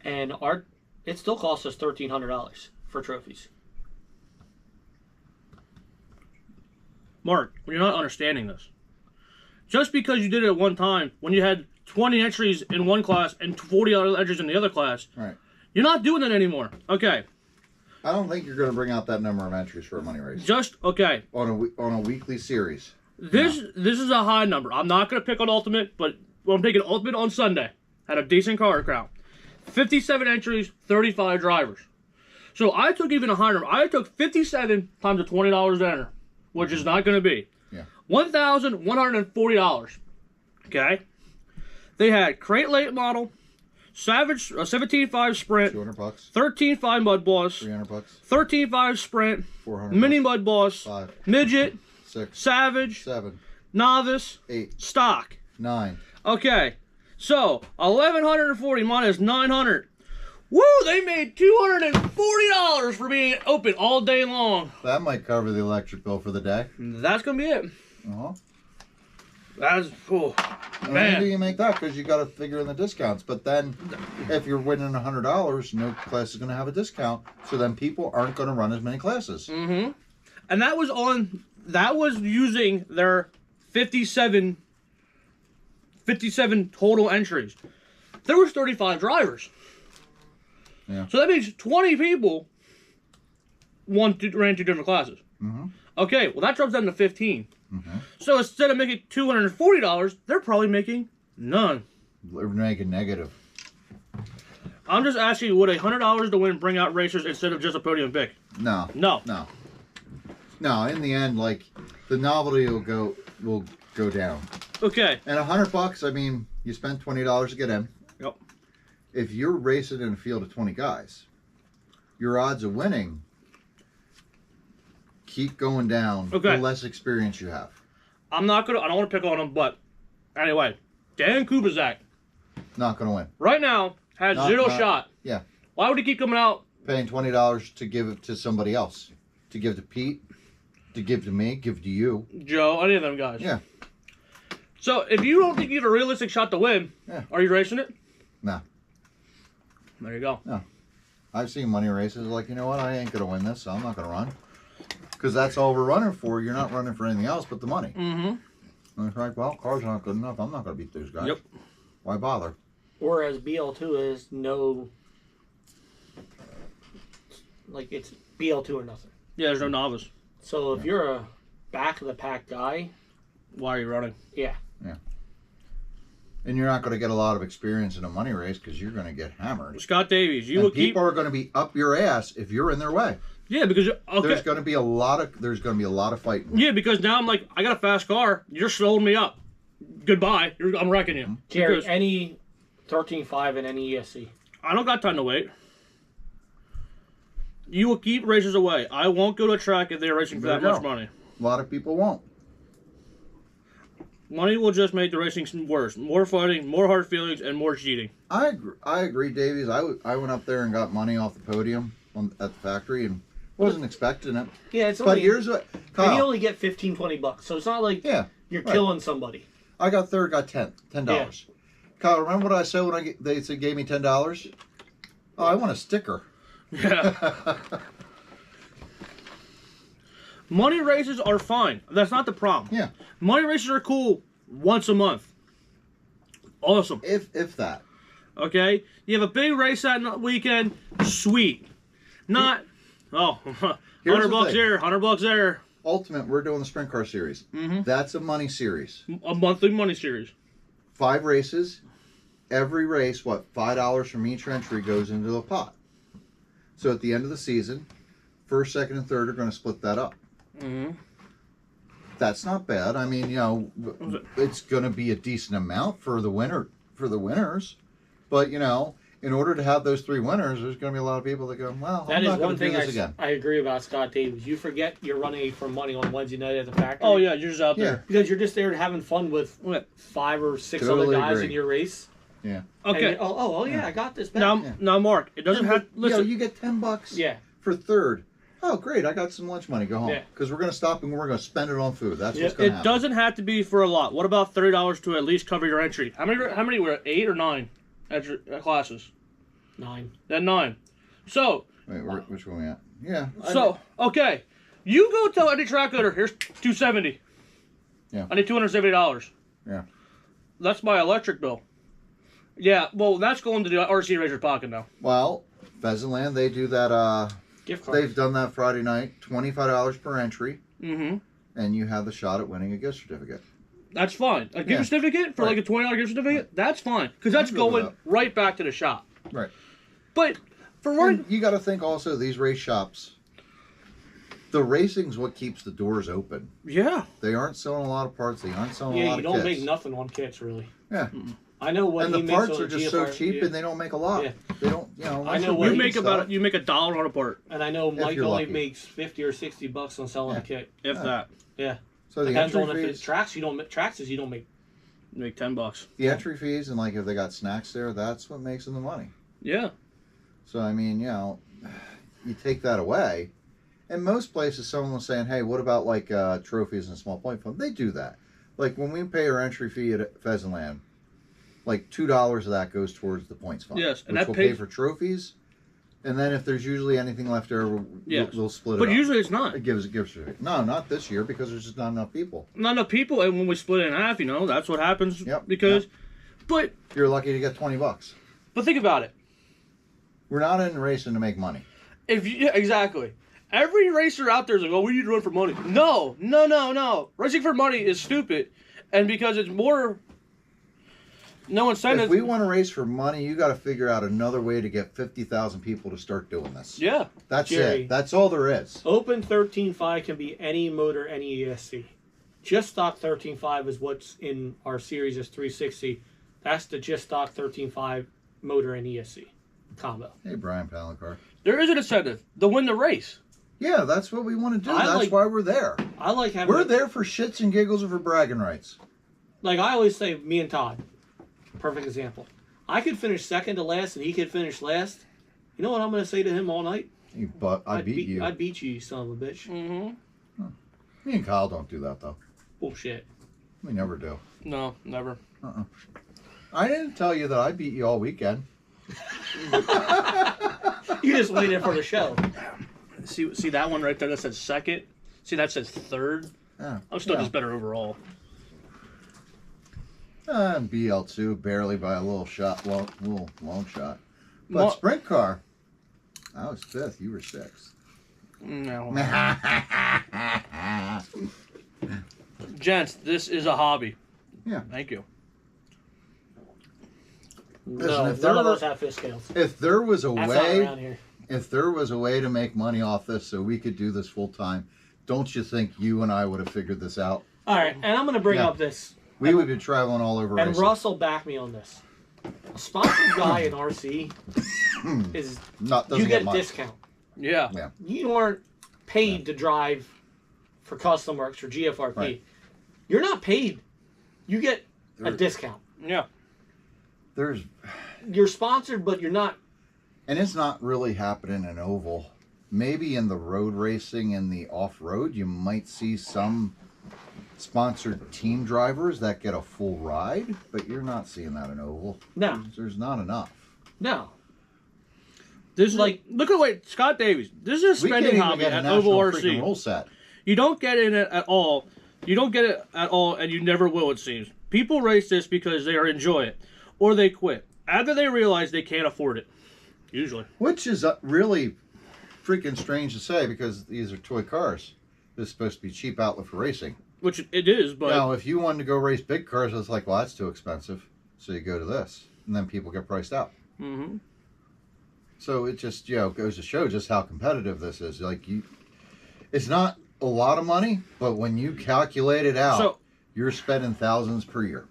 And it still costs us $1,300 for trophies. Mark, you're not understanding this. Just because you did it at one time, when you had 20 entries in one class and 40 other entries in the other class, Right. you're not doing that anymore. Okay. I don't think you're going to bring out that number of entries for a money race Okay. on a weekly series. This is a high number. I'm not going to pick on Ultimate, but I'm taking Ultimate on Sunday. Had a decent car count. 57 entries, 35 drivers. So I took even a higher number. I took 57 times the $20 to enter, which is not going to be. Yeah. $1,140. Okay? They had Crate Late Model, Savage 17.5 Sprint, $200, 13.5 Mud Boss, $300, 13.5 Sprint, 400, Mini Mud Boss, 5, Midget, 6, Savage, 7, Novice, 8, Stock. 9. Okay, so 1,140 minus 900. Woo! They made $240 for being open all day long. That might cover the electric bill for the day. That's gonna be it. Uh-huh. That's cool. And Man. maybe you make that because you got to figure in the discounts. But then, if you're winning $100, no class is going to have a discount. So then people aren't going to run as many classes. Mm-hmm. And that was using their 57 total entries. There was 35 drivers. Yeah. So that means 20 people ran 2 different classes. Mm-hmm. Okay, well that drops down to 15. Mm-hmm. So instead of making $240, they're probably making none. They're making negative. I'm just asking, would $100 to win bring out racers instead of just a podium pick? No. No. No. No. In the end, like the novelty will go down. Okay. And $100, I mean, you spent $20 to get in. Yep. If you're racing in a field of 20 guys, your odds of winning keep going down Okay. the less experience you have. I don't want to pick on him, but anyway, Dan Kubizak Not going to win. right now has Not- zero not- shot. Yeah. Why would he keep coming out? Paying $20 to give it to somebody else. To give to Pete, to give to me, give to you. Joe, any of them guys. Yeah. So if you don't think you have a realistic shot to win, Yeah. are you racing it? No. There you go. I've seen money races like, you know what, I ain't going to win this, so I'm not going to run. Because that's all we're running for. You're not running for anything else but the money. Mm-hmm. And it's like, well, cars aren't good enough. I'm not going to beat those guys. Yep. Why bother? Whereas BL2 is no, like it's BL2 or nothing. Yeah, there's no novice. So if you're a back of the pack guy, Why are you running? yeah, And you're not going to get a lot of experience in a money race because you're going to get hammered. Scott Davies, you And will keep. people are going to be up your ass if you're in their way. Yeah, because okay. There's going to be a lot of fighting. Yeah, because now I'm like, I got a fast car. You're slowing me up. Goodbye. I'm wrecking you. Jerry, Because any 13.5 and any ESC. I don't got time to wait. You will keep races away. I won't go to a track if they're racing for There that you much go. money. A lot of people won't. Money will just make the racing worse. More fighting, more hard feelings, and more cheating. I agree, Davies. I went up there and got money off the podium at the factory and wasn't expecting it. Yeah, it's But only, here's what, and you Kyle. only get $15-20, so it's not like Yeah, you're right. killing somebody. I got third, got $10. Yeah. Kyle, remember what I said when they said gave me $10? Oh, I want a sticker. Yeah. Money races are fine. That's not the problem. Yeah. Money races are cool once a month. Awesome. If that. Okay? You have a big race that weekend, sweet. Not, oh, Here's $100 the thing. there, $100 there. Ultimate, we're doing the sprint car series. Mm-hmm. That's a money series. A monthly money series. 5 races. Every race, $5 from each entry goes into the pot. So at the end of the season, first, second, and third are going to split that up. Mm-hmm. That's not bad. I mean, it's going to be a decent amount for the winners. But in order to have those 3 winners, there's going to be a lot of people that go, well, That I'm is not going one to do thing this again. I agree about Scott Davies. You forget you're running for money on Wednesday night at the factory. Oh, yeah, you're just out Yeah. there. Because you're just there having fun with What? 5 or 6 Totally other guys agree. in your race. Yeah. And Okay. you- oh yeah, I got this back. Now, Yeah. now, Mark, it doesn't have, listen. You get $10 Yeah. for third. Oh, great! I got some lunch money. Go home Yeah. because we're going to stop and we're going to spend it on food. That's Yeah, what's going to It happen. doesn't have to be for a lot. What about $30 to at least cover your entry? How many were 8 or 9 classes? 9. Then 9. So, Wait, which one we at? Yeah. okay. You go tell any track owner, here's $270. Yeah. I need $270. Yeah. That's my electric bill. Yeah, well, that's going to the RC Racer's pocket now. Well, Pheasantland, they do that. Gift card. They've done that Friday night. $25 per entry, Mm-hmm. and you have the shot at winning a gift certificate. That's fine. A gift Yeah. certificate for Right. like a $20 gift certificate, that's fine. Because that's I'm good with going that. right back to the shop. Right. But for running... And you got to think also these race shops. The racing's what keeps the doors open. Yeah. They aren't selling a lot of parts. They aren't selling a Yeah, lot you of don't kits. make nothing on kits really. Yeah. I know what And he the makes parts on are the just so GFR, cheap, yeah. and they don't make a lot. Yeah. They don't, I know unless what you're You making make stuff. you make $1 on a part, And I know Mike you're only lucky. makes 50 or 60 bucks on selling Yeah. a kit. if Yeah. that. Yeah. So the Depends entry on if it's fees, tracks. You don't make tracks. You don't make. You make $10. the entry fees, and like if they got snacks there, that's what makes them the money. Yeah. So I mean, you take that away, and most places someone was saying, "Hey, what about like trophies and small point fund?" They do that, like when we pay our entry fee at Pheasantland, like $2 of that goes towards the points fund. Yes, and which that will pays pay for trophies. And then if there's usually anything left over, we'll split it up. But usually it's not. It gives. No, not this year because there's just not enough people. Not enough people, and when we split it in half, that's what happens. Yep. Because, yep. but you're lucky to get $20. But think about it. We're not in racing to make money. Exactly. Every racer out there is like, oh, we need to run for money. No. Racing for money is stupid, and because it's more. No incentive. If we want to race for money, you got to figure out another way to get 50,000 people to start doing this. Yeah. That's Jerry, it. That's all there is. Open 13.5 can be any motor, any ESC. Just stock 13.5 is what's in our series as 360. That's the just stock 13.5 motor and ESC combo. Hey, Brian Palancar. There is an incentive to win the race. Yeah, that's what we want to do. That's why we're there. I like having. We're there for shits and giggles or for bragging rights. Like I always say, me and Todd. Perfect example. I could finish second to last, and he could finish last. You know what I'm going to say to him all night? I beat you. I'd beat you, you son of a bitch. Mm-hmm. Huh. Me and Kyle don't do that, though. Bullshit. We never do. No, never. I didn't tell you that I beat you all weekend. You just waited for the show. See that one right there that says second? See, that says third? Yeah. I'm still just better overall. And BL2 barely by a little shot, little long shot. But sprint car, I was 5th. You were 6th. No. Gents, this is a hobby. Yeah. Thank you. No, none of us have fish scales. If there was a That's way, not around here. if there was a way to make money off this, so we could do this full time, don't you think you and I would have figured this out? All right, and I'm going to bring up this. We would be traveling all over. And racing. Russell backed me on this. A sponsored guy in RC is you get a discount. Yeah. You aren't paid to drive for Custom Works or GFRP. Right. You're not paid. You get a discount. Yeah. You're sponsored, but you're not. And it's not really happening in oval. Maybe in the road racing and the off-road, you might see some sponsored team drivers that get a full ride, but you're not seeing that in oval. No. There's not enough. No. This is like, look at Scott Davies. This is a spending hobby at Oval RC. Rule set. You don't get in it at all. You don't get it at all, and you never will, it seems. People race this because they enjoy it, or they quit after they realize they can't afford it. Usually. Which is really freaking strange to say because these are toy cars. This is supposed to be cheap outlet for racing. Which it is, but... Now, if you wanted to go race big cars, it's like, well, that's too expensive. So you go to this. And then people get priced out. Mm-hmm. So it just, goes to show just how competitive this is. Like, it's not a lot of money, but when you calculate it out, you're spending thousands per year.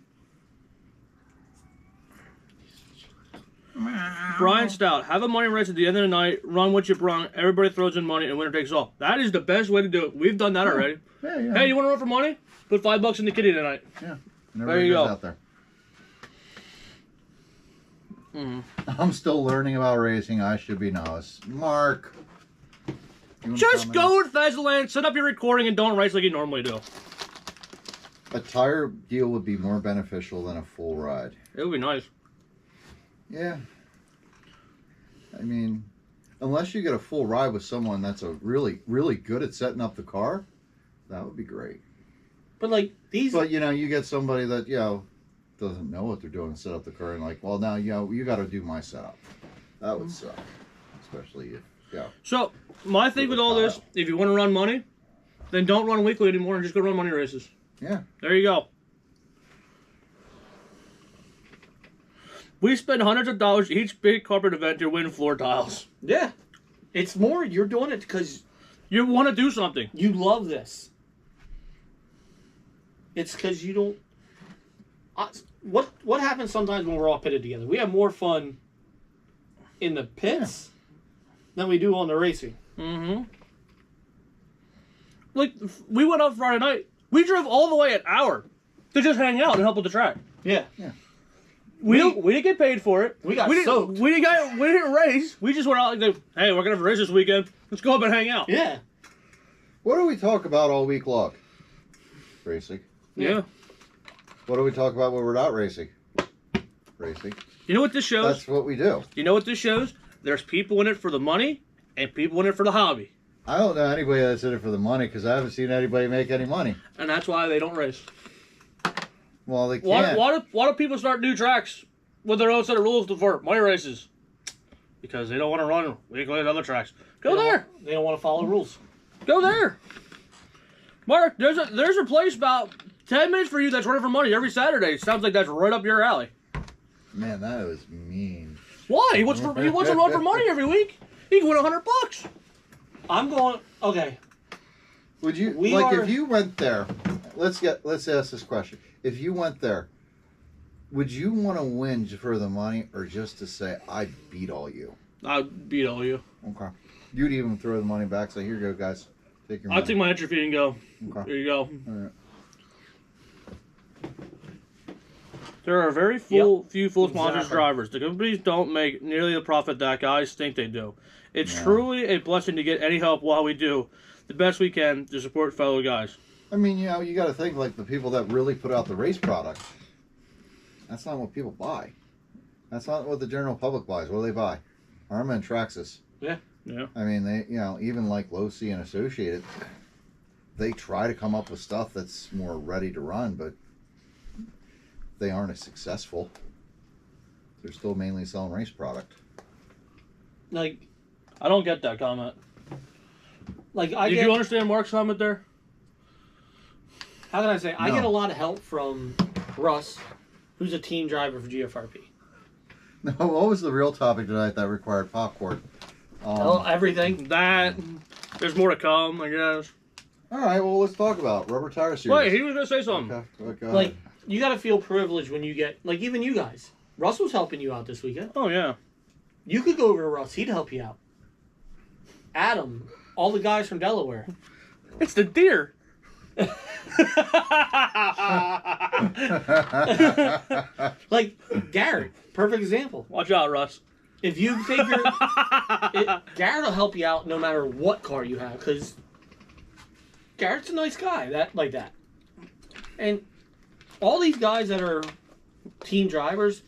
Brian Stout, have a money race at the end of the night, run what you brung, everybody throws in money, and winner takes all. That is the best way to do it. We've done that already. Yeah. Hey, you want to run for money? Put $5 in the kitty tonight. Yeah. There you go. Out there. I'm still learning about racing. I should be novice. Mark. Just go with Pheasantland, set up your recording, and don't race like you normally do. A tire deal would be more beneficial than a full ride. It would be nice. Yeah. I mean, unless you get a full ride with someone that's a really, really good at setting up the car, that would be great. But like these... But, you get somebody that, doesn't know what they're doing to set up the car and like, well, now, you got to do my setup. That would suck. Especially if, So, my thing with all this, if you want to run money, then don't run weekly anymore and just go run money races. Yeah. There you go. We spend hundreds of dollars each big corporate event to win floor tiles. Yeah. It's more, you're doing it because... You want to do something. You love this. It's because you don't... What happens sometimes when we're all pitted together? We have more fun in the pits than we do on the racing. Mm-hmm. Like, we went up Friday night. We drove all the way an hour to just hang out and help with the track. Yeah. We didn't get paid for it. We got soaked. We didn't race. We just went out like, hey, we're going to have a race this weekend. Let's go up and hang out. Yeah. What do we talk about all week long? Racing. Yeah. What do we talk about when we're not racing? Racing. You know what this shows? That's what we do. You know what this shows? There's people in it for the money and people in it for the hobby. I don't know anybody that's in it for the money because I haven't seen anybody make any money. And that's why they don't race. Well, they can't. Why do people start new tracks with their own set of rules for money races? Because they don't want to run weekly at other tracks. Go there. They don't want to follow rules. Go there. Mark, there's a place about 10 minutes for you that's running for money every Saturday. Sounds like that's right up your alley. Man, that was mean. Why? He wants to run for money every week. He can win $100. I'm going. Okay. Would you if you went there? Let's ask this question. If you went there, would you want to win for the money or just to say I beat all you? I'd beat all you. Okay. You'd even throw the money back. Say, here you go, guys. Take your money. I'd take my entry fee and go. Okay. Here you go. All right. There are very few full sponsors Exactly. drivers. The companies don't make nearly the profit that guys think they do. It's Yeah. truly a blessing to get any help while we do the best we can to support fellow guys. I mean, you know, you got to think like the people that really put out the race product. That's not what people buy. That's not what the general public buys. What do they buy? Arma and Traxxas. Yeah. I mean, they, you know, even like Low C and Associated, they try to come up with stuff that's more ready to run, but they aren't as successful. They're still mainly selling race product. Like I don't get that comment. I Did get. you understand Mark's comment there? How can I say? I No. get a lot of help from Russ, who's a team driver for GFRP. No, what was the real topic tonight that required popcorn? Everything. That there's more to come, I guess. All right, well, let's talk about Rubber Tire Series. Wait, he was gonna say something. Okay, go Like ahead. you got to feel privileged when you get even you guys. Russ was helping you out this weekend. Oh yeah. You could go over to Russ; he'd help you out. Adam, all the guys from Delaware. It's the deer. Like Garrett, perfect example. Watch out, Russ. If you figure, Garrett will help you out no matter what car you have, because Garrett's a nice guy. That, and all these guys that are team drivers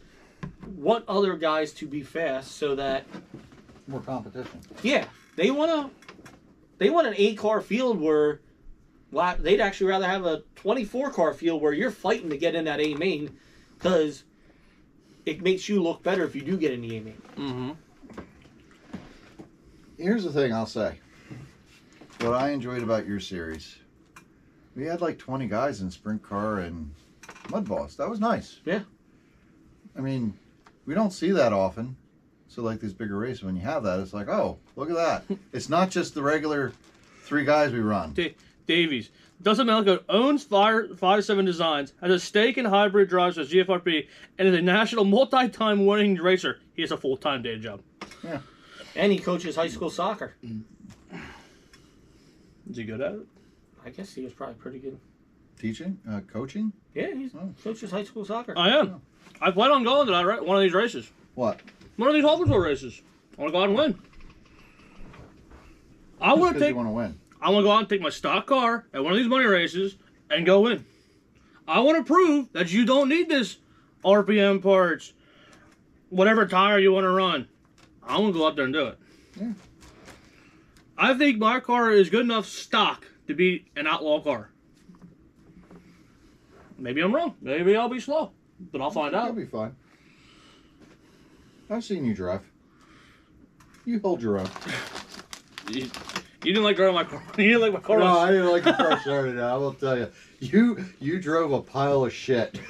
want other guys to be fast, so that More competition. they want an 8-car field where they'd actually rather have a 24-car field where you're fighting to get in that A main, because it makes you look better if you do get in the A main. Mm-hmm. Here's the thing I'll say. What I enjoyed about your series, we had like 20 guys in sprint car and mud boss. That was nice. Yeah. I mean, we don't see that often. So like these bigger races, when you have that, it's like, oh, look at that. It's not just the regular 3 guys we run. Davies. Dustin Malco owns 5-7 Designs, has a stake in hybrid drives with GFRP, and is a national multi-time winning racer. He has a full-time day job. Yeah. And he coaches high school soccer. Is he good at it? I guess he was probably pretty good. Teaching? Coaching? Yeah, he Oh. coaches high school soccer. I am. I plan on going to one of these races. What? One of these Hawkinsville races. I want to go out and win. I want to Because take. you want to win. I want to go out and take my stock car at one of these money races and go win. I want to prove that you don't need this RPM parts, whatever tire you want to run. I want to go out there and do it. Yeah. I think my car is good enough stock to beat an outlaw car. Maybe I'm wrong. Maybe I'll be slow, but I'll find You'll out. be fine. I've seen you drive. You hold your own. You didn't like driving my car. You didn't like my car. No, I didn't like the car started out. I will tell you. You drove a pile of shit.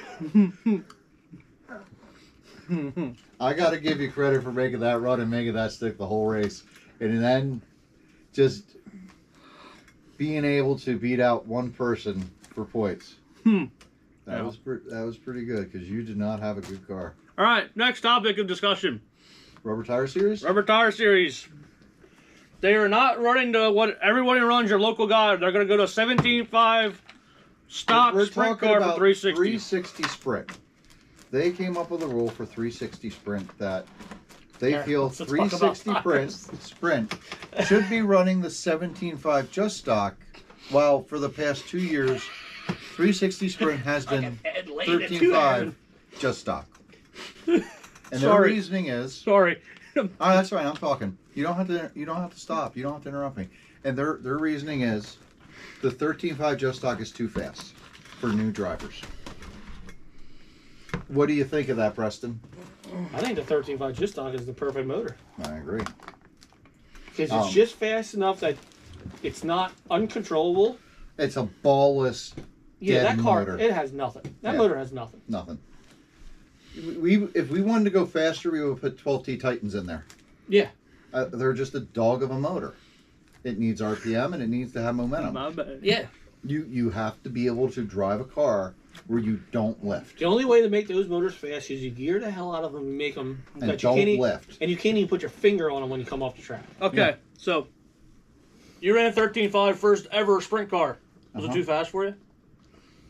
I got to give you credit for making that run and making that stick the whole race. And then just being able to beat out one person for points. That was pretty good because you did not have a good car. All right, next topic of discussion. Rubber Tire Series? Rubber Tire Series. They are not running to what everybody runs, your local guy. They're going to go to 17.5 stock We're sprint talking car about for 360. 360 sprint. They came up with a rule for 360 sprint that they Yeah, feel let's talk about 360 sprint should be running the 17.5 just stock, while for the past 2 years, 360 sprint has been It laid it to 13.5 just stock. And their Sorry. reasoning is, Sorry. oh, that's fine. I'm talking. You don't have to. You don't have to stop. You don't have to interrupt me. And their reasoning is, the 13.5 just stock is too fast for new drivers. What do you think of that, Preston? I think the 13.5 just stock is the perfect motor. I agree. Because it's just fast enough that it's not uncontrollable. It's a ballless. Yeah, dead that car, motor. it has nothing. That Yeah. motor has nothing. Nothing. If we wanted to go faster, we would put 12T Titans in there. Yeah. They're just a dog of a motor. It needs RPM and it needs to have momentum. My bad. Yeah. You have to be able to drive a car where you don't lift. The only way to make those motors fast is you gear the hell out of them and make them And that you don't can't lift. and you can't even put your finger on them when you come off the track. Okay, Yeah. so you ran a 13.5 first ever sprint car. Was it Uh-huh. too fast for you?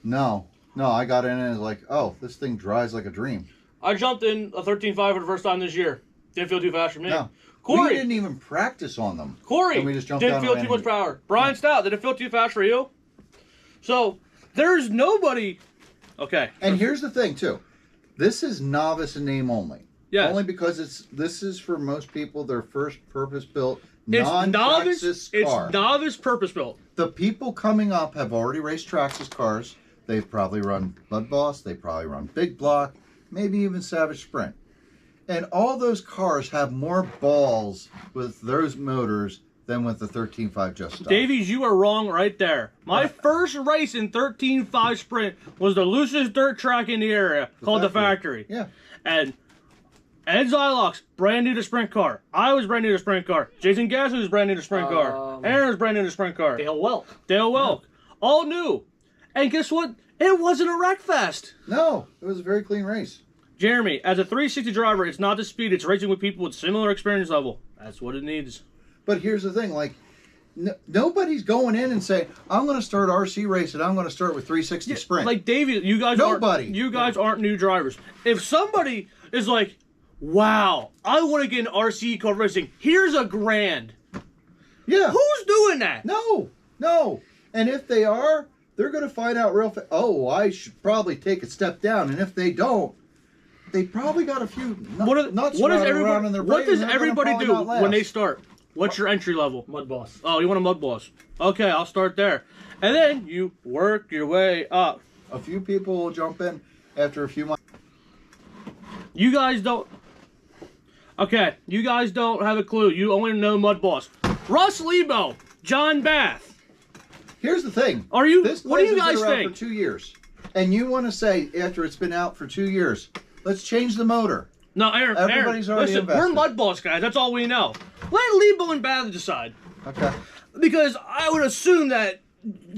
No, I got in and it was like, oh, this thing drives like a dream. I jumped in a 13.5 for the first time this year. Didn't feel too fast for me. No, we Corey, didn't even practice on them. Corey, And we just jumped didn't down feel and too ran much power. Brian Stout, did it feel too fast for you? So there's nobody. Okay. And here's the thing too, this is novice in name only. Yeah. Only because this is for most people their first purpose-built It's novice. non-Traxxas car. It's novice purpose built. The people coming up have already raced Traxxas cars. They've probably run Mud Boss. They probably run Big Block, maybe even Savage Sprint. And all those cars have more balls with those motors than with the 13.5 just stock. Davies, you are wrong right there. My first race in 13.5 sprint was the loosest dirt track in the area called the Factory. Yeah. And Ed Zylox, brand new to sprint car. I was brand new to sprint car. Jason Gasly was brand new to sprint car. Aaron was brand new to sprint car. Dale Welk. Dale Welk. All new. And guess what? It wasn't a wreck fest. No, it was a very clean race. Jeremy, as a 360 driver, it's not the speed. It's racing with people with similar experience level. That's what it needs. But here's the thing, like, nobody's going in and saying, I'm going to start RC race and I'm going to start with 360 sprint. Like David, you guys aren't new drivers. If somebody is like, wow, I want to get in RC car racing, here's $1,000. yeah. Who's doing that? No. And if they are, they're going to find out real fast, oh, I should probably take a step down. And if they don't, they probably got a few nuts around in their brain. What does and they're gonna everybody probably do not last. when they start? What's your entry level? Mud Boss. Oh, you want a mud boss. Okay, I'll start there. And then you work your way up. A few people will jump in after a few months. You guys don't... Okay, you guys don't have a clue. You only know mud boss. Russ Lebo, John Bath. Here's the thing. Are you... This What do you class has guys been around think? for 2 years. And you want to say, after it's been out for 2 years, let's change the motor. No, Aaron, Everybody's already listen, invested. we're mud boss guys. That's all we know. Let Lebo and Bath decide. Okay. Because I would assume that,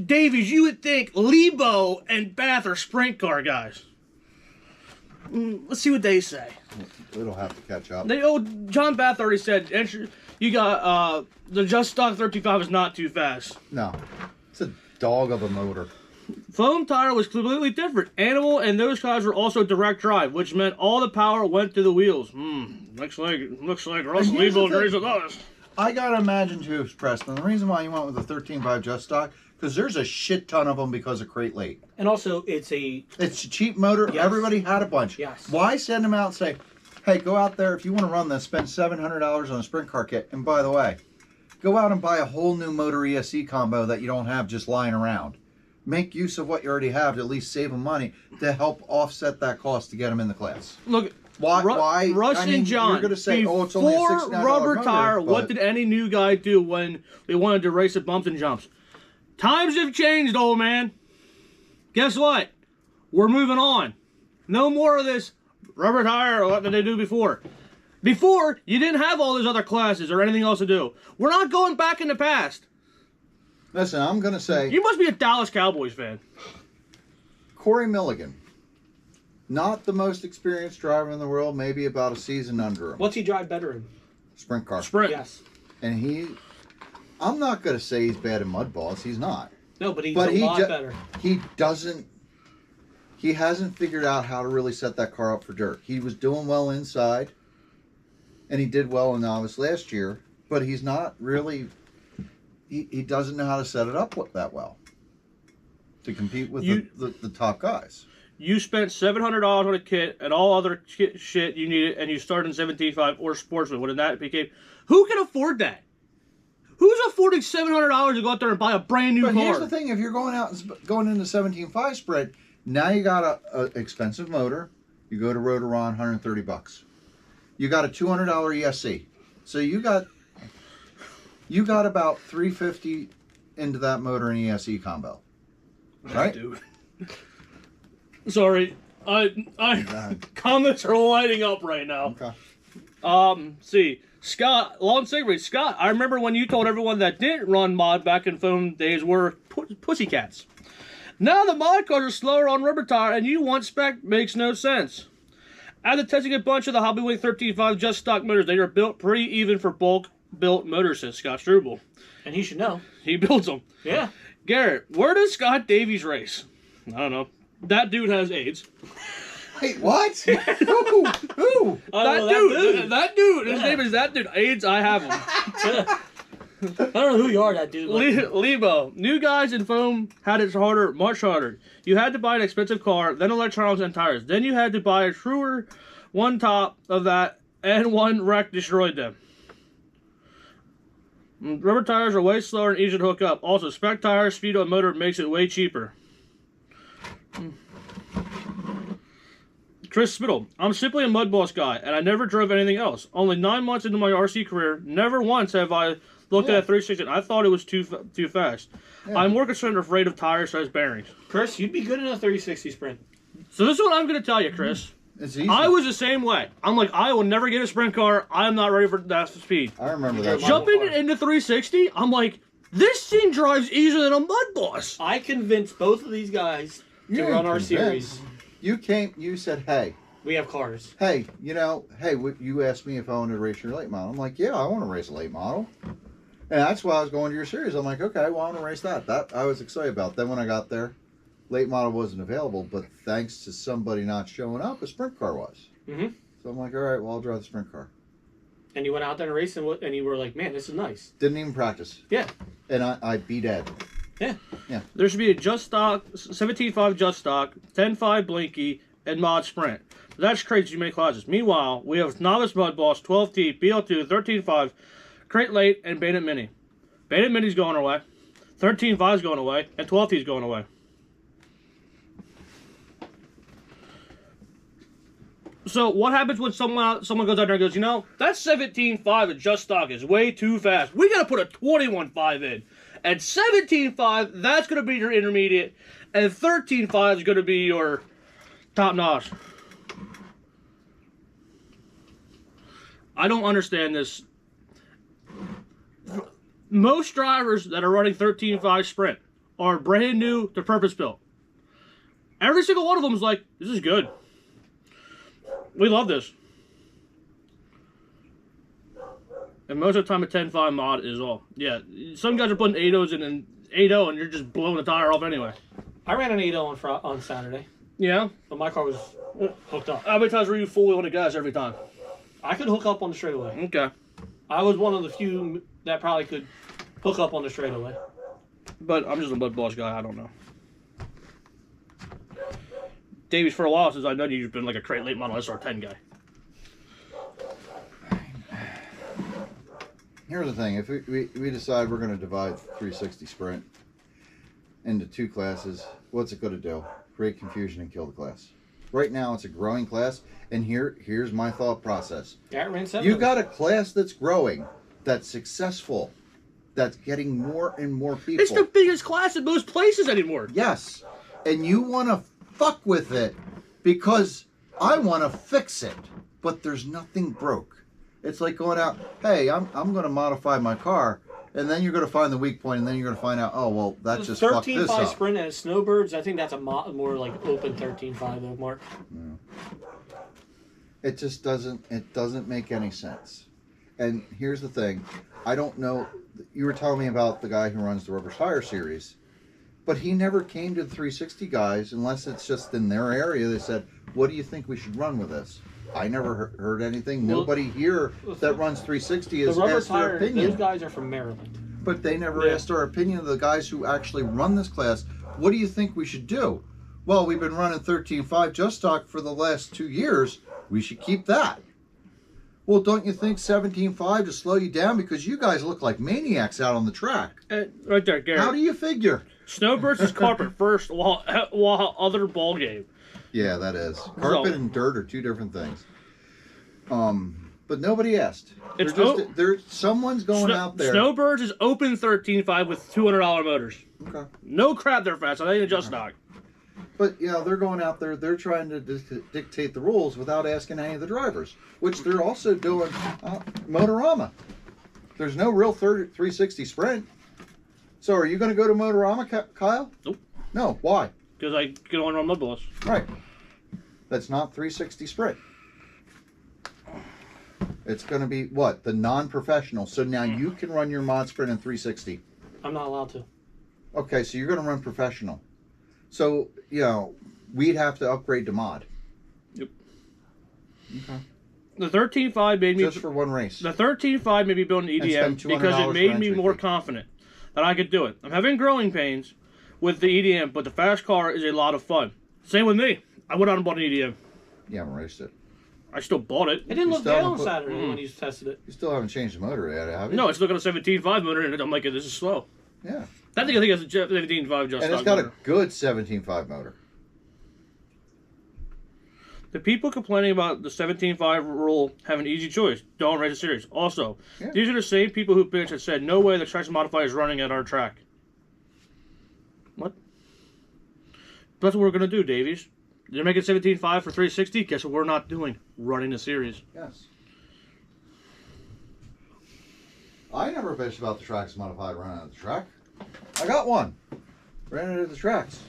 Davies, you would think Lebo and Bath are sprint car guys. Let's see what they say. It'll have to catch up. John Bath already said, you got, the Just Stock 35 is not too fast. No. It's a dog of a motor. Foam tire was completely different. Animal and those cars were also direct drive, which meant all the power went to the wheels. Looks like Russ And here's the Lebo agrees thing. with us. I got to imagine, too, Preston, the reason why you went with the 13.5 Just Stock, because there's a shit ton of them because of Crate Late. And also, it's a It's a cheap motor. Yes. Everybody had a bunch. Yes. Why send them out and say, hey, go out there. If you want to run this, spend $700 on a sprint car kit. And by the way, go out and buy a whole new motor ESC combo that you don't have just lying around. Make use of what you already have to at least save them money to help offset that cost to get them in the class. Look, Why? Russ I mean, and John, you're going to say, oh, it's only a before $69 rubber motor, tire, but- what did any new guy do when they wanted to race at bumps and jumps? Times have changed, old man. Guess what? We're moving on. No more of this rubber tire or what did they do before. Before, you didn't have all those other classes or anything else to do. We're not going back in the past. Listen, I'm going to say You must be a Dallas Cowboys fan. Corey Milligan. Not the most experienced driver in the world, maybe about a season under him. what's he drive better in? Sprint car. Sprint. Yes. And I'm not going to say he's bad in mud balls. He's not. No, but he's But a lot better. He hasn't figured out how to really set that car up for dirt. He was doing well inside, and he did well in novice last year, but he's not really, he doesn't know how to set it up that well to compete with the top guys. you spent $700 on a kit and all other shit you needed, and you started in 17.5 or Sportsman. When that became, who can afford that? Who's affording $700 to go out there and buy a brand new car? But here's the thing: if you're going out and going into 17.5 sprint, now you got a expensive motor. You go to Rotoron, $130. You got a $200 ESC, so you got about $350 into that motor and ESC combo, right? Dude. Sorry, comments are lighting up right now. Okay. See, Scott, long cigarette. Scott, I remember when you told everyone that didn't run mod back in phone days were pussycats. Now the mod cars are slower on rubber tire, and you want spec makes no sense. After testing a bunch of the Hobbywing 13.5 just stock motors, they are built pretty even for bulk built motors, says Scott Struble. And he should know. He builds them. Yeah. Garrett, where does Scott Davies race? I don't know. That dude has AIDS. Wait, what? Who? That dude. His name is that dude. AIDS, I have him. I don't know who you are, that dude. Lebo. New guys in foam had it harder, much harder. You had to buy an expensive car, then electronics and tires. Then you had to buy a truer one top of that, and one wreck destroyed them. Rubber tires are way slower and easier to hook up. Also, spec tires, speed on motor makes it way cheaper. Chris Spittle. I'm simply a mud boss guy, and I never drove anything else. Only 9 months into my RC career, never once have I looked at a 360. I thought it was too fast. Yeah. I'm more concerned or afraid of tire size bearings. Chris, you'd be good in a 360 sprint. So this is what I'm going to tell you, Chris. It's easy. I was the same way. I'm like, I will never get a sprint car. I'm not ready for that speed. I remember that. Jumping into 360, I'm like, this thing drives easier than a mud boss. I convinced both of these guys to run our series. You said, hey. We have cars. Hey, you asked me if I wanted to race your late model. I'm like, yeah, I want to race a late model. And that's why I was going to your series. I'm like, okay, well, I want to race that. That I was excited about. Then when I got there, late model wasn't available, but thanks to somebody not showing up, a sprint car was. Mm-hmm. So I'm like, all right, well, I'll drive the sprint car. And you went out there and raced, and you were like, man, this is nice. Didn't even practice. Yeah. And I beat Ed. Yeah. Yeah. There should be a just stock, 17.5 just stock, 10.5 blinky, and mod sprint. That's crazy many classes. Meanwhile, we have novice mud boss, 12T, BL2, 13.5, crate late, and Bandit Mini. Bandit Mini's going away. 13.5's going away, and 12T's going away. So what happens when someone goes out there and goes, that 17.5 at just stock is way too fast. We got to put a 21.5 in. And 17.5, that's going to be your intermediate. And 13.5 is going to be your top notch. I don't understand this. Most drivers that are running 13.5 sprint are brand new to purpose built. Every single one of them is like, this is good. We love this. And most of the time a 10.5 mod is all. Yeah, some guys are putting 8.0s in and 8.0 and you're just blowing the tire off anyway. I ran an 8.0 on Saturday. Yeah? But my car was hooked up. How many times were you fully on the gas every time? I could hook up on the straightaway. Okay. I was one of the few that probably could hook up on the straightaway. But I'm just a mud boss guy, I don't know. Davies, for a while since I've known you, you've been like a crate late model SR10 guy. Here's the thing. If we decide we're going to divide 360 sprint into two classes, what's it going to do? Create confusion and kill the class. Right now, it's a growing class, and here's my thought process. You got a class that's growing, that's successful, that's getting more and more people. It's the biggest class in most places anymore. Yes, and you want to fuck with it because I want to fix it, but there's nothing broke. It's like going out, hey, I'm going to modify my car, and then you're going to find the weak point, and then you're going to find out, oh, well, that just fucked this up. 13.5 sprint as Snowbirds, I think that's a more like open 13.5 though, Mark. Yeah. It just doesn't make any sense. And here's the thing, I don't know, you were telling me about the guy who runs the Rubber Tire series, but he never came to the 360 guys unless it's just in their area. They said, what do you think we should run with this? I never heard anything. Well, nobody here that runs 360 has asked their opinion. Those guys are from Maryland. But they never asked our opinion of the guys who actually run this class. What do you think we should do? well, we've been running 13.5 just stock for the last 2 years. We should keep that. Well, don't you think 17.5 to slow you down? Because you guys look like maniacs out on the track. Right there, Gary. How do you figure? Snow versus carpet first, while other ball game. Yeah, that is. Carpet and dirt are two different things. But nobody asked. Someone's going out there. Snowbirds is open 13.5 with $200 motors. Okay. No crap, they're fast. I think just stock. But yeah, they're going out there. They're trying to dictate the rules without asking any of the drivers, which they're also doing. Motorama. There's no real 360 sprint. So are you going to go to Motorama, Kyle? Nope. No. Why? Because I can only run mud balls. Right. That's not 360 sprint. It's going to be what? The non-professional. So now you can run your mod sprint in 360. I'm not allowed to. Okay, so you're going to run professional. So, you know, we'd have to upgrade to mod. Yep. Okay. The 13.5 made me... Just for one race. The 13.5 made me build an EDM because it made me more confident that I could do it. I'm having growing pains with the EDM, but the fast car is a lot of fun. Same with me. I went out and bought an EDM. You haven't raced it. I still bought it. It didn't look bad on Saturday when you tested it. You still haven't changed the motor yet, have you? No, it's looking at a 17.5 motor, and I'm like, this is slow. Yeah. I think it's a 17.5 just And it's got a good 17.5 motor. The people complaining about the 17.5 rule have an easy choice. Don't race a series. Also, these are the same people who bitched and said, no way the traction modifier is running at our track. What? That's what we're going to do, Davies. They're making 17.5 for 360. Guess what we're not doing? Running a series. Yes. I never bitched about the tracks modified running at the track. I got one. Ran it at the tracks.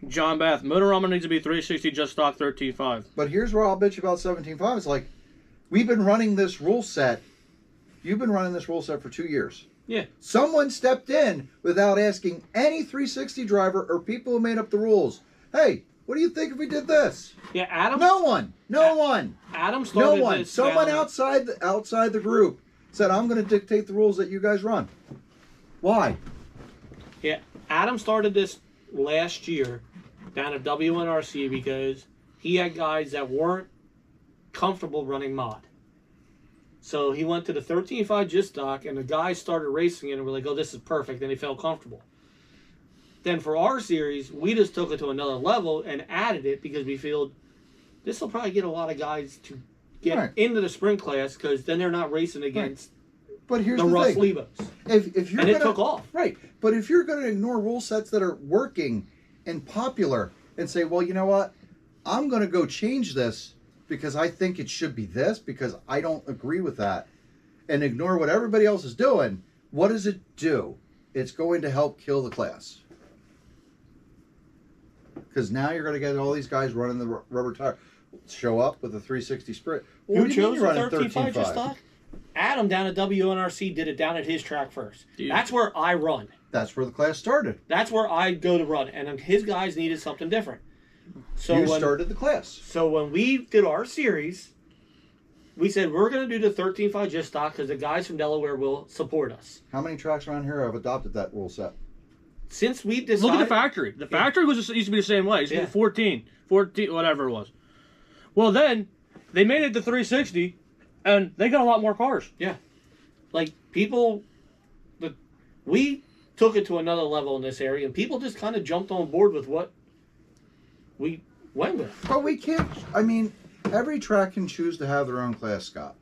John Bath, Motorama needs to be 360 just stock 13.5. But here's where I'll bitch about 17.5. It's like, we've been running this rule set. You've been running this rule set for 2 years. Yeah. Someone stepped in without asking any 360 driver or people who made up the rules. Hey, what do you think if we did this? Yeah, Adam. No one. No one. Adam started No one. this. Someone outside the group said, I'm going to dictate the rules that you guys run. Why? Yeah, Adam started this last year down at WNRC because he had guys that weren't comfortable running mod. So he went to the 13.5 just stock, and the guys started racing it and were like, oh, this is perfect, and he felt comfortable. Then for our series, we just took it to another level and added it because we feel this will probably get a lot of guys to get into the sprint class because then they're not racing against but here's the the Russ thing. Lebos. If you're and it took off. Right. But if you're going to ignore rule sets that are working and popular and say, well, you know what? I'm going to go change this because I think it should be this because I don't agree with that, and ignore what everybody else is doing, what does it do? It's going to help kill the class. Because now you're going to get all these guys running the rubber tire. Show up with a 360 sprint. Well, Who chose the 13.5 just stock? Adam down at WNRC did it down at his track first. Dude. That's where I run. That's where the class started. That's where I go to run. And his guys needed something different. So you started the class. So when we did our series, we said we're going to do the 13.5 just stock because the guys from Delaware will support us. How many tracks around here have adopted that rule set? Since we decided... Look at the factory. The factory used to be the same way. It used to be 14, whatever it was. Well, then, they made it to 360, and they got a lot more cars. Yeah. Like, people... We took it to another level in this area, and people just kind of jumped on board with what we went with. But we can't... I mean, every track can choose to have their own class, Scott.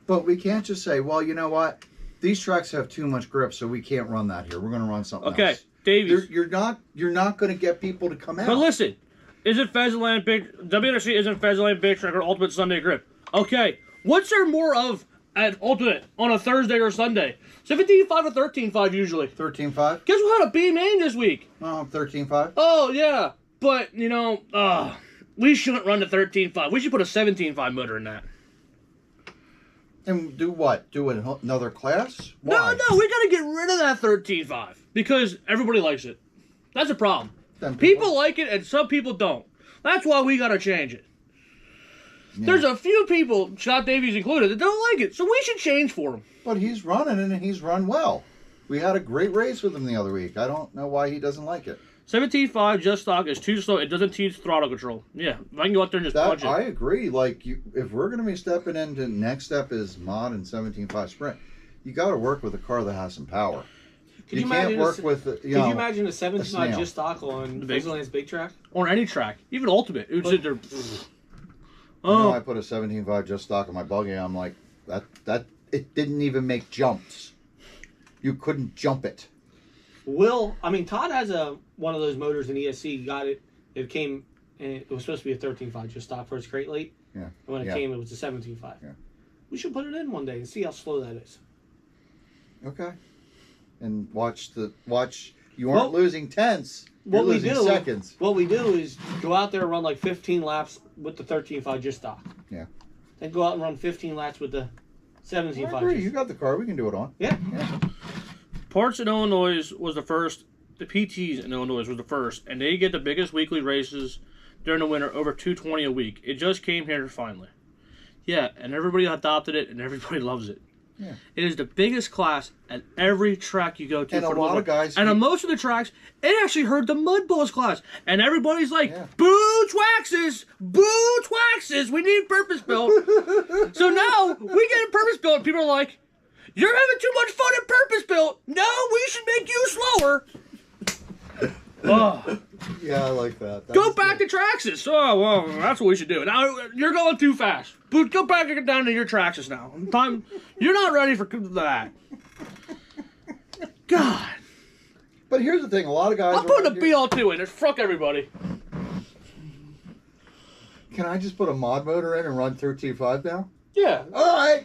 But we can't just say, well, you know what? These tracks have too much grip, so we can't run that here. We're going to run something else. Okay, Davies. You're not going to get people to come out. But listen, isn't Pheasantland big? WNRC isn't Pheasantland big track or Ultimate Sunday grip? Okay, what's there more of at Ultimate on a Thursday or Sunday? 17.5 or 13.5 usually. 13.5. Guess what? Had a B main this week. Oh, 13.5. Oh yeah, but you know, we shouldn't run the 13.5. We should put a 17.5 motor in that. And do what? Do another class? Why? No, we gotta get rid of that 13.5 because everybody likes it. That's a problem. Then People like it and some people don't. That's why we gotta change it. Yeah. There's a few people, Scott Davies included, that don't like it, so we should change for him. But he's running and he's run well. We had a great race with him the other week. I don't know why he doesn't like it. 17.5 just stock is too slow. It doesn't teach throttle control. Yeah, I can go out there and just punch it. I agree. Like, if we're going to be stepping into next step is mod and 17.5 sprint, you got to work with a car that has some power. You can't work with. Could you imagine a 17.5 just stock on Disneyland's big track? On any track, even Ultimate. It would sit there. I put a 17.5 just stock on my buggy. I'm like, that it didn't even make jumps. You couldn't jump it. Todd has one of those motors in ESC. He got it. It came, and it was supposed to be a 13.5 just stock for its crate late. Yeah. And when it came, it was a 17.5. Yeah. We should put it in one day and see how slow that is. Okay. And watch. You aren't losing tenths. You're losing seconds. What we do is go out there and run like 15 laps with the 13.5 just stock. Yeah. Then go out and run 15 laps with the 17.5. I agree. You got the car. We can do it on. Yeah. Parts in Illinois was the first. The PTs in Illinois was the first, and they get the biggest weekly races during the winter, over 220 a week. It just came here finally. Yeah, and everybody adopted it, and everybody loves it. Yeah. It is the biggest class at every track you go to. And for a lot of guys. And on most of the tracks, it actually heard the Mud Balls class. And everybody's like, boo twaxes! Boo twaxes! We need purpose built. So now, we get a purpose built, and people are like, you're having too much fun at purpose built. No, we should make you slower. Oh. Yeah, I like that. Go back to Traxxas. Oh, well, that's what we should do. Now, you're going too fast. But go back and get down to your Traxxas now. You're not ready for that. God. But here's the thing. A lot of guys... I'm putting a BL2 in it. Fuck everybody. Can I just put a mod motor in and run 13.5 now? Yeah. All right.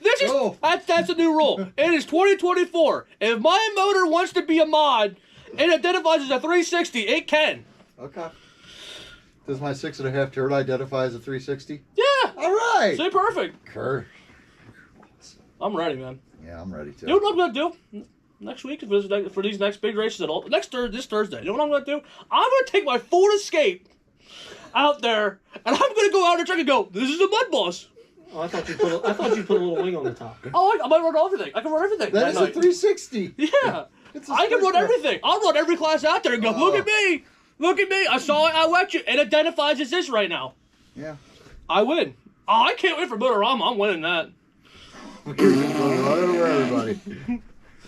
That's a new rule. It is 2024. If my motor wants to be a mod and identifies as a 360, it can. Okay. Does my 6.5 turn identify as a 360? Yeah. All right. Say perfect. Kurt. I'm ready, man. Yeah, I'm ready too. You know what I'm gonna do next week for these next big races at all? This Thursday. You know what I'm gonna do? I'm gonna take my Ford Escape out there, and I'm gonna go out and try to go. This is a mud boss. Oh, I thought you put a little wing on the top. Oh, I might run everything. I can run everything. That is a 360. Yeah. I can run everything. I'll run every class out there and go, look at me. Look at me. I saw it. I wet you. It identifies as this right now. Yeah. I win. Oh, I can't wait for Motorama. I'm winning that. You're going to run over everybody.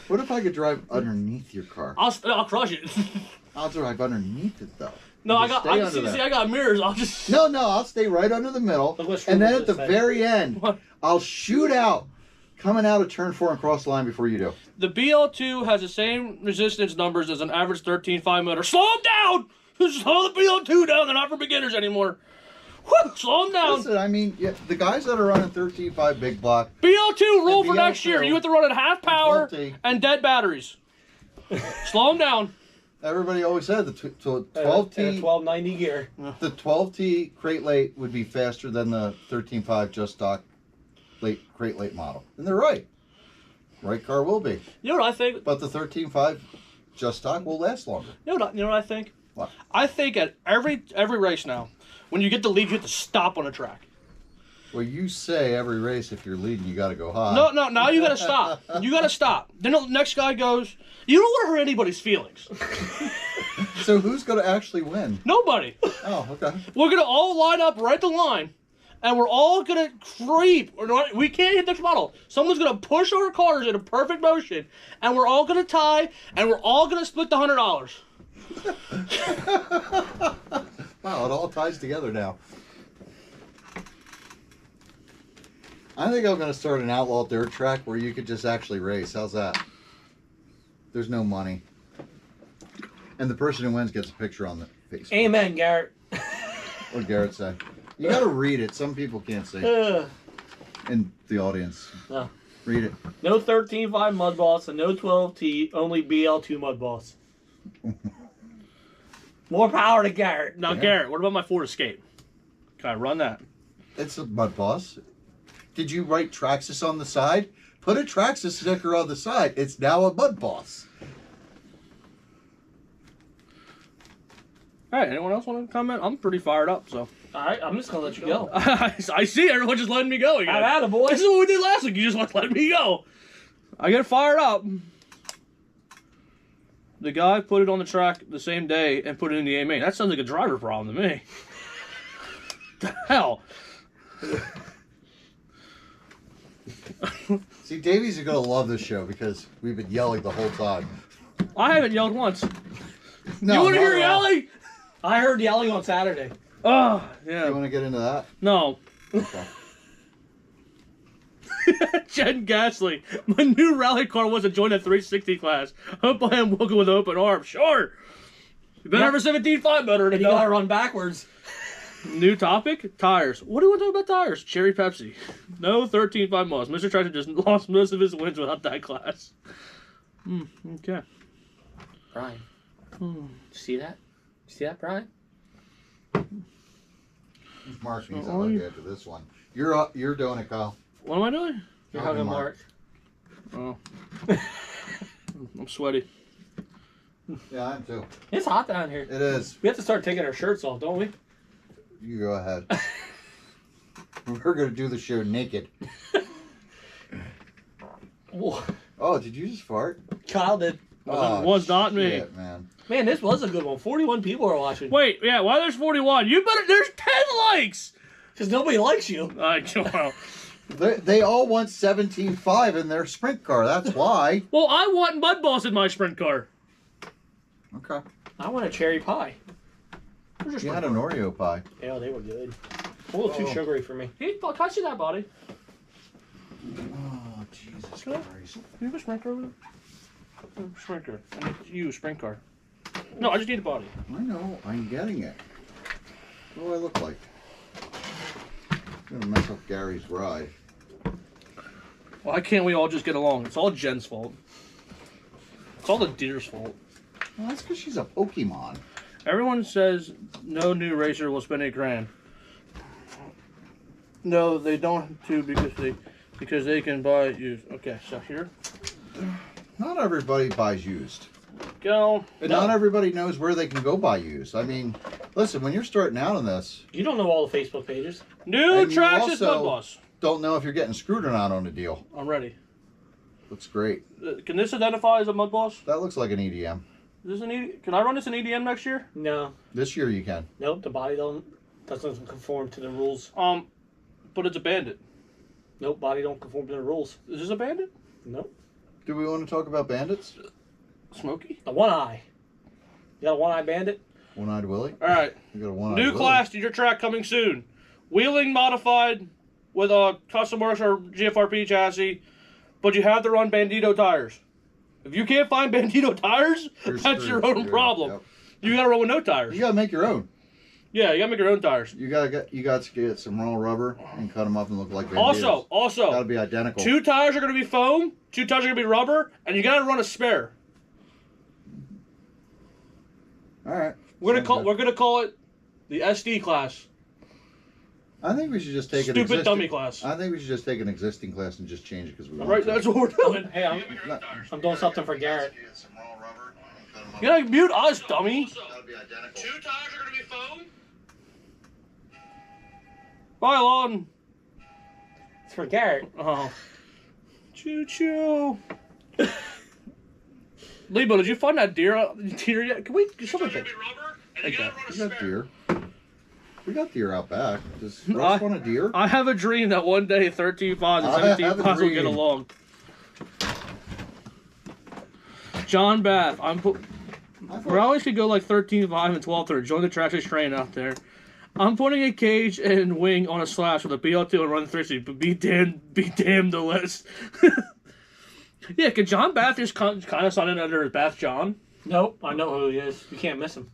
What if I could drive underneath your car? I'll crush it. I'll drive underneath it, though. No, I got mirrors. I'll just... No, I'll stay right under the middle. And then at the very end, I'll shoot out, coming out of turn 4 and cross the line before you do. The BL2 has the same resistance numbers as an average 13.5 motor. Slow them down! Slow the BL2 down. They're not for beginners anymore. Woo, slow them down. Listen, I mean, the guys that are running 13.5 big block. BL2 rule for next year. You have to run at half power and dead batteries. Slow them down. Everybody always said the 12T 1290 gear. The 12T crate late would be faster than the 13.5 just stock crate late model, and they're right. Right car will be. You know what I think? But the 13.5 just stock will last longer. You know what I think? What? I think at every race now, when you get the lead, you have to stop on a track. Well, you say every race if you're leading, you got to go high. No, now you got to stop. You got to stop. Then the next guy goes. You don't want to hurt anybody's feelings. So who's going to actually win? Nobody. Oh, okay. We're going to all line up right the line, and we're all going to creep. We can't hit the model. Someone's going to push our cars in a perfect motion, and we're all going to tie, and we're all going to split the $100. Wow, it all ties together now. I think I'm going to start an outlaw dirt track where you could just actually race. How's that? There's no money. And the person who wins gets a picture on the face. Amen, Garrett. What Garrett say? You got to read it. Some people can't see. In the audience. No. Read it. No 13.5 mud boss and no 12T, only BL2 mud boss. More power to Garrett. Now, Garrett, what about my Ford Escape? Can I run that? It's a mud boss. Did you write Traxxas on the side? Put a Traxxas sticker on the side. It's now a mud boss. All right, anyone else want to comment? I'm pretty fired up, so. All right, I'm just going to let you go. I see everyone just letting me go again. I'm out of boy. This is what we did last week. You just let me go. I get fired up. The guy put it on the track the same day and put it in the A main. That sounds like a driver problem to me. The hell? See, Davies is going to love this show because we've been yelling the whole time. I haven't yelled once. No, You want to not hear at all. yelling? I heard yelling on Saturday. Oh, You yeah. want to get into that? No. Okay. Jen Gasly. My new rally car wants to join the 360 class. Hope I am welcome with open arms. Sure. You better have a 17.5 motor. And you gotta run backwards. New topic? Tires. What do you want to talk about tires? Cherry Pepsi. No 13.5 miles. Mr. Tractor just lost most of his wins without that class. Okay. Brian. See that? See that, Brian? Mark needs to look after this one. You're doing it, Kyle. What am I doing? You're hugging Mark. Oh. I'm sweaty. Yeah, I am too. It's hot down here. It is. We have to start taking our shirts off, don't we? You go ahead. We're going to do the show naked. Whoa. Oh, did you just fart? Kyle did. Was not me. Shit, man. Man, this was a good one. 41 people are watching. Wait, yeah, why there's 41? You better, there's 10 likes! Because nobody likes you. Well, They all want 17.5 in their sprint car. That's why. well, I want Mud Boss in my sprint car. Okay. I want a cherry pie. You had an Oreo pie. Yeah, they were good. A little too sugary for me. Hey, can I see that body? Oh, Jesus Can I- Christ. You have a sprint car over there? Sprint car. I need you, sprint car. No, I just need a body. I know. I'm getting it. What do I look like? I'm going to mess up Gary's ride. Why can't we all just get along? It's all Jen's fault. It's all the deer's fault. Well, that's because she's a Pokemon. Everyone says no new racer will spend $8,000. No, they don't have to because they can buy used. Okay, so here Not everybody buys used. go. And not everybody knows where they can go buy used. I mean, listen, when you're starting out on this, You don't know all the Facebook pages. New And you Traxxas also- Mud Boss. don't know if you're getting screwed or not on a deal. I'm ready. Looks great. Can this identify as a Mud Boss? That looks like an EDM. Is this Can I run this in EDM next year? No. This year you can. Nope, the body doesn't conform to the rules. But it's a Bandit. Nope, body don't conform to the rules. Is this a Bandit? Nope. Do we want to talk about bandits? Smoky. The one eye. You got a one eye bandit? One-eyed Willie? All right. You got a one-eyed New Willie. class to your track coming soon. Wheeling modified with a custom works or GFRP chassis, but you have to run Bandito tires. If you can't find Bandito tires, You're that's your screwed. own Yeah, problem. yep. You gotta run with no tires. You gotta make your own. Yeah, you gotta make your own tires. You got to get some raw rubber and cut them up and look like banditos. Gotta Also, be identical. 2 tires are gonna be foam, 2 tires are gonna be rubber, and you gotta run a spare. All right. We're Sounds good. gonna call it the SD class. I think we should just take an Stupid existing dummy class. I think we should just take an existing class and just change it because we want Right, to. that's what we're doing. Hey, I'm doing something for Garrett. You gotta mute us, dummy. Gotta be identical. 2 tires are gonna be foam. Bye, Lon. It's for Garrett. Oh. Choo choo. Lebo, did you find that deer yet? Can we something take? Take that. We got deer. We got deer out back. Does Russ want a deer? I have a dream that one day 13.5s and I have a 17.5s will get dream. along. John Bath, we always could go like 13.5 and 12.3. Join the Traxxas train out there. I'm putting a cage and wing on a slash with a BL2 and run 360, but be damned the list. Yeah, can John Bath just kind of sign in under Bath John? Nope, I know who he is. You can't miss him.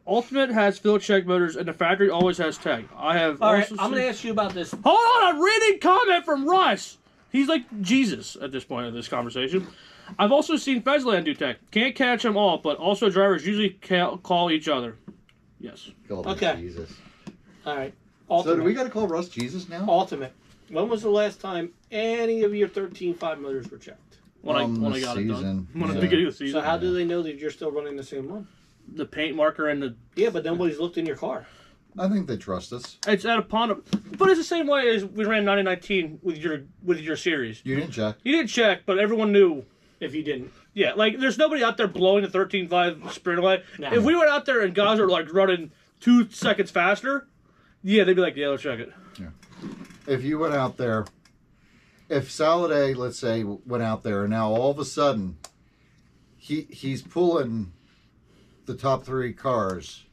Ultimate has field check motors, and the factory always has tech. I have. All right, also I'm going to seen- ask you about this. Hold on, I'm reading comment from Russ. He's like Jesus at this point of this conversation. I've also seen Fezland do tech. Can't catch them all, but also drivers usually call each other. Yes. Call him Okay. Jesus. All right. So Ultimate. do we got to call Russ Jesus now? Ultimate. When was the last time any of your 13.5 motors were checked? When I This got it done. season. When Yeah. the beginning of the season. So how do they know that you're still running the same one? The paint marker and the Yeah, but nobody's looked in your car. I think they trust us. it's at a pond, but it's the same way as we ran 9019 with your series. You didn't check. You didn't check, but everyone knew. If you didn't. Yeah, like there's nobody out there blowing the 13.5 sprint away. No. If we went out there and guys are like running 2 seconds faster, yeah, they'd be like, yeah, let's check it. If you went out there, if Saladay, let's say, went out there and now all of a sudden he's pulling the top 3 cars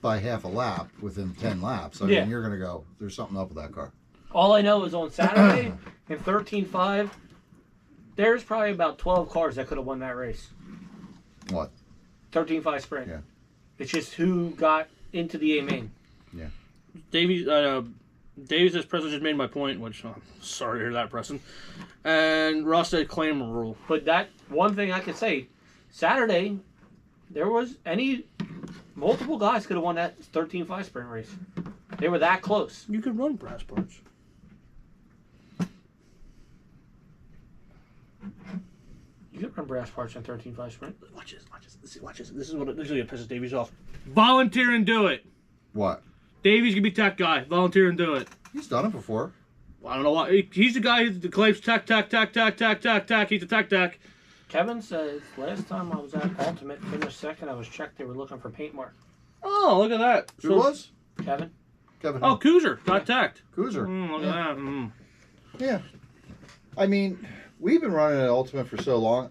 by half a lap within 10 laps, I Yeah. mean, you're going to go, there's something up with that car. All I know is on Saturday in 13.5, there's probably about 12 cars that could have won that race. What? 13.5 sprint. Yeah. It's just who got into the A main. Davies, Preston just made my point, which I'm sorry to hear that, Preston. And Ross said claim rule. But that one thing I could say, Saturday, there was multiple guys could have won that 13.5 sprint race. They were that close. You could run brass parts. You could run brass parts on 13.5 sprint. Watch this. This is what usually pisses Davies off. Volunteer and do it. What? Davies can be tech guy. Volunteer and do it. He's done it before. I don't know why. He's the guy who claims tech. He's a tech. Kevin says, last time I was at Ultimate, finished second, I was checked, they were looking for paint mark. Oh, look at that. Who was? Kevin? Kevin. Oh, Kuzer got teched. Kuzer. Look at that. Mm. Yeah. I mean, we've been running at Ultimate for so long.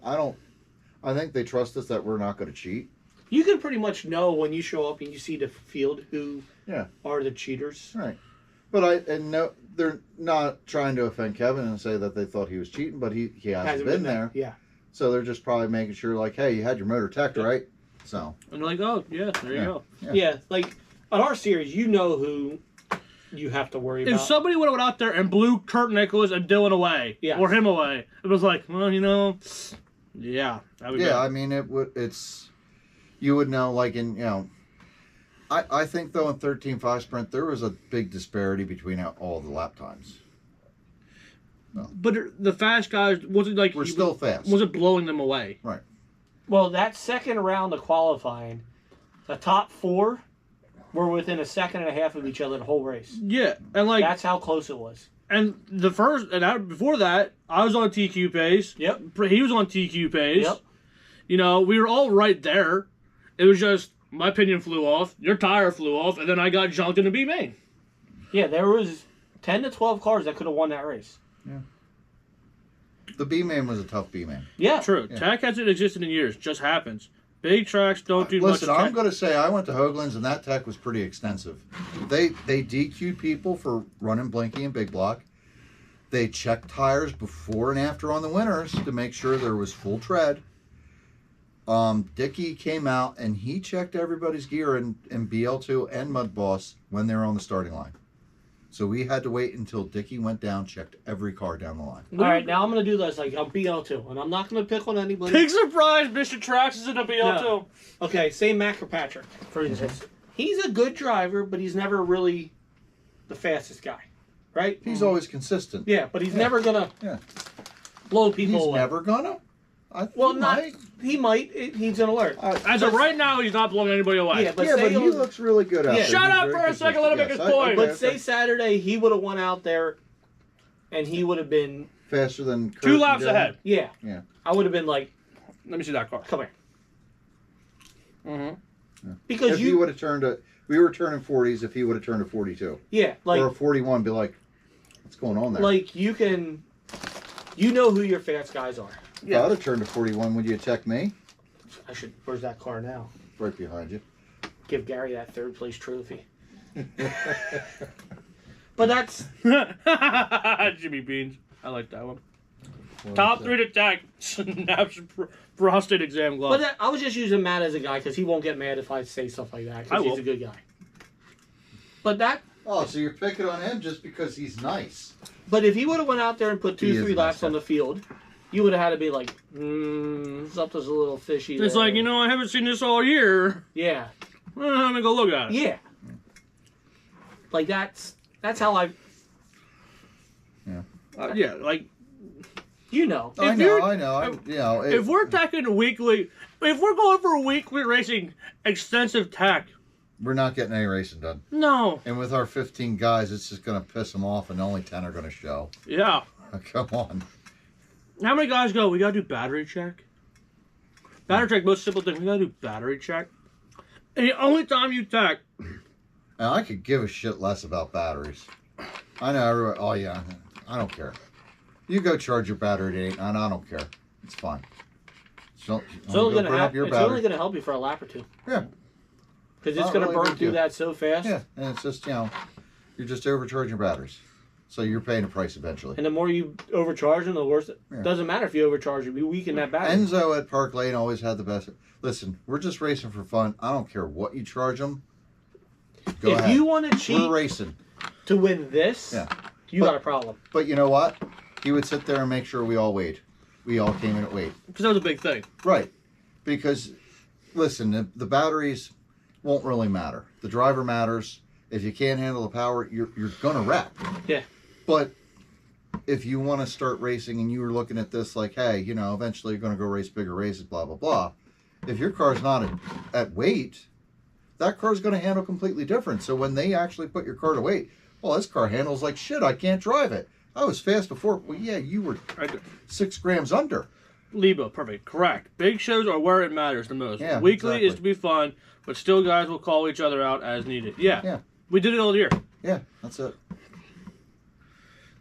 I think they trust us that we're not going to cheat. You can pretty much know when you show up and you see the field who are the cheaters. Right. But they're not trying to offend Kevin and say that they thought he was cheating, but he hasn't been there. Yeah. So they're just probably making sure, like, hey, you had your motor teched, right? So. And they're like, oh, yeah, there you go. Yeah, like on our series, you know who you have to worry about. If somebody would have went out there and blew Kurt Nicholas and Dylan away, or him away, it was like, well, yeah, that would be. I mean, it's you would know, like I think though in 13.5 sprint there was a big disparity between all the lap times. No. But the fast guys wasn't like we're still fast. Wasn't blowing them away. Right. Well, that second round of qualifying, the top 4 were within a second and a half of each other the whole race. Yeah, and like that's how close it was. And before that, I was on TQ pace. Yep. He was on TQ pace. Yep. We were all right there. It was just my pinion flew off, your tire flew off, and then I got junked in the B main. Yeah, there was 10 to 12 cars that could have won that race. Yeah. The B main was a tough B main. Yeah. True. Yeah. Tech hasn't existed in years. Just happens. Big tracks don't do much. Listen, I'm going to say I went to Hoagland's and that tech was pretty extensive. They DQ'd people for running Blinky and Big Block. They checked tires before and after on the winners to make sure there was full tread. Dickie came out and he checked everybody's gear in BL2 and Mud Boss when they were on the starting line. So we had to wait until Dickie went down, checked every car down the line. All right, now I'm going to do this like on BL2, and I'm not going to pick on anybody. Big surprise, Mr. Trax is in a BL2. No. Okay, say Mac or Patrick, for instance. He's a good driver, but he's never really the fastest guy, right? He's always consistent. Yeah, but he's never going to blow people He's away. never going to? He might. He's an alert. As of right now, he's not blowing anybody away. Yeah, but he looks really good out there. Shut up for a second, let him make his point. But say Saturday, he would have won out there, and he would have been faster than Kurt 2 laps ahead. Yeah. I would have been like, let me see that car. Come here. Mm-hmm. Yeah. Because if he would have turned we were turning 40s. If he would have turned to 42, like or a 41, be like, what's going on there? Like you know who your fast guys are. Yeah, I'd have turned to 41. Would you check me? Where's that car now? Right behind you. Give Gary that 3rd place trophy. But that's Jimmy Beans. I like that one. Top 3 to tech. Snaps frosted exam glove. But I was just using Matt as a guy because he won't get mad if I say stuff like that because he's a good guy. But that. Oh, so you're picking on him just because he's nice. But if he would have went out there and put 2-3 laps on the field, you would have had to be like, something's a little fishy. It's there. like, I haven't seen this all year. Yeah. Well, let me go look at it. Yeah. Like that's how I. Yeah. Yeah, like. You know. I know. If we're teching weekly, if we're going for weekly racing, extensive tech. We're not getting any racing done. No. And with our 15 guys, it's just going to piss them off, and only 10 are going to show. Yeah. Come on. How many guys go, we got to do battery check? Battery check, most simple thing. We gotta do battery check. And the only time you check, Now, I could give a shit less about batteries. I know everyone. Oh yeah, I don't care. You go charge your battery at 8, and I don't care. It's fine. So, It's only going to help you for a lap or two. Yeah. Because it's Not going to really burn big through deal. that so fast. Yeah, and it's just you're just overcharging batteries, so you're paying a price eventually. And the more you overcharge them, the worse. It Yeah. doesn't matter if you overcharge them. You weaken that battery. Enzo at Park Lane always had the best. Listen, we're just racing for fun. I don't care what you charge them. Go if ahead. you want to cheat We're racing. to win this, Yeah. you got a problem. But you know what? He would sit there and make sure we all weighed. We all came in at weight. because that was a big thing. Right. Because, listen, the batteries won't really matter. The driver matters. If you can't handle the power, you're going to wreck. Yeah. But if you want to start racing and you were looking at this like, hey, eventually you're going to go race bigger races, blah, blah, blah. If your car's not at weight, that car's going to handle completely different. So when they actually put your car to weight, well, this car handles like shit. I can't drive it. I was fast before. Well, yeah, you were 6 grams under. Lebo, perfect, correct. Big shows are where it matters the most. Yeah, Weekly exactly. is to be fun, but still guys will call each other out as needed. Yeah. Yeah. We did it all year. Yeah, that's it.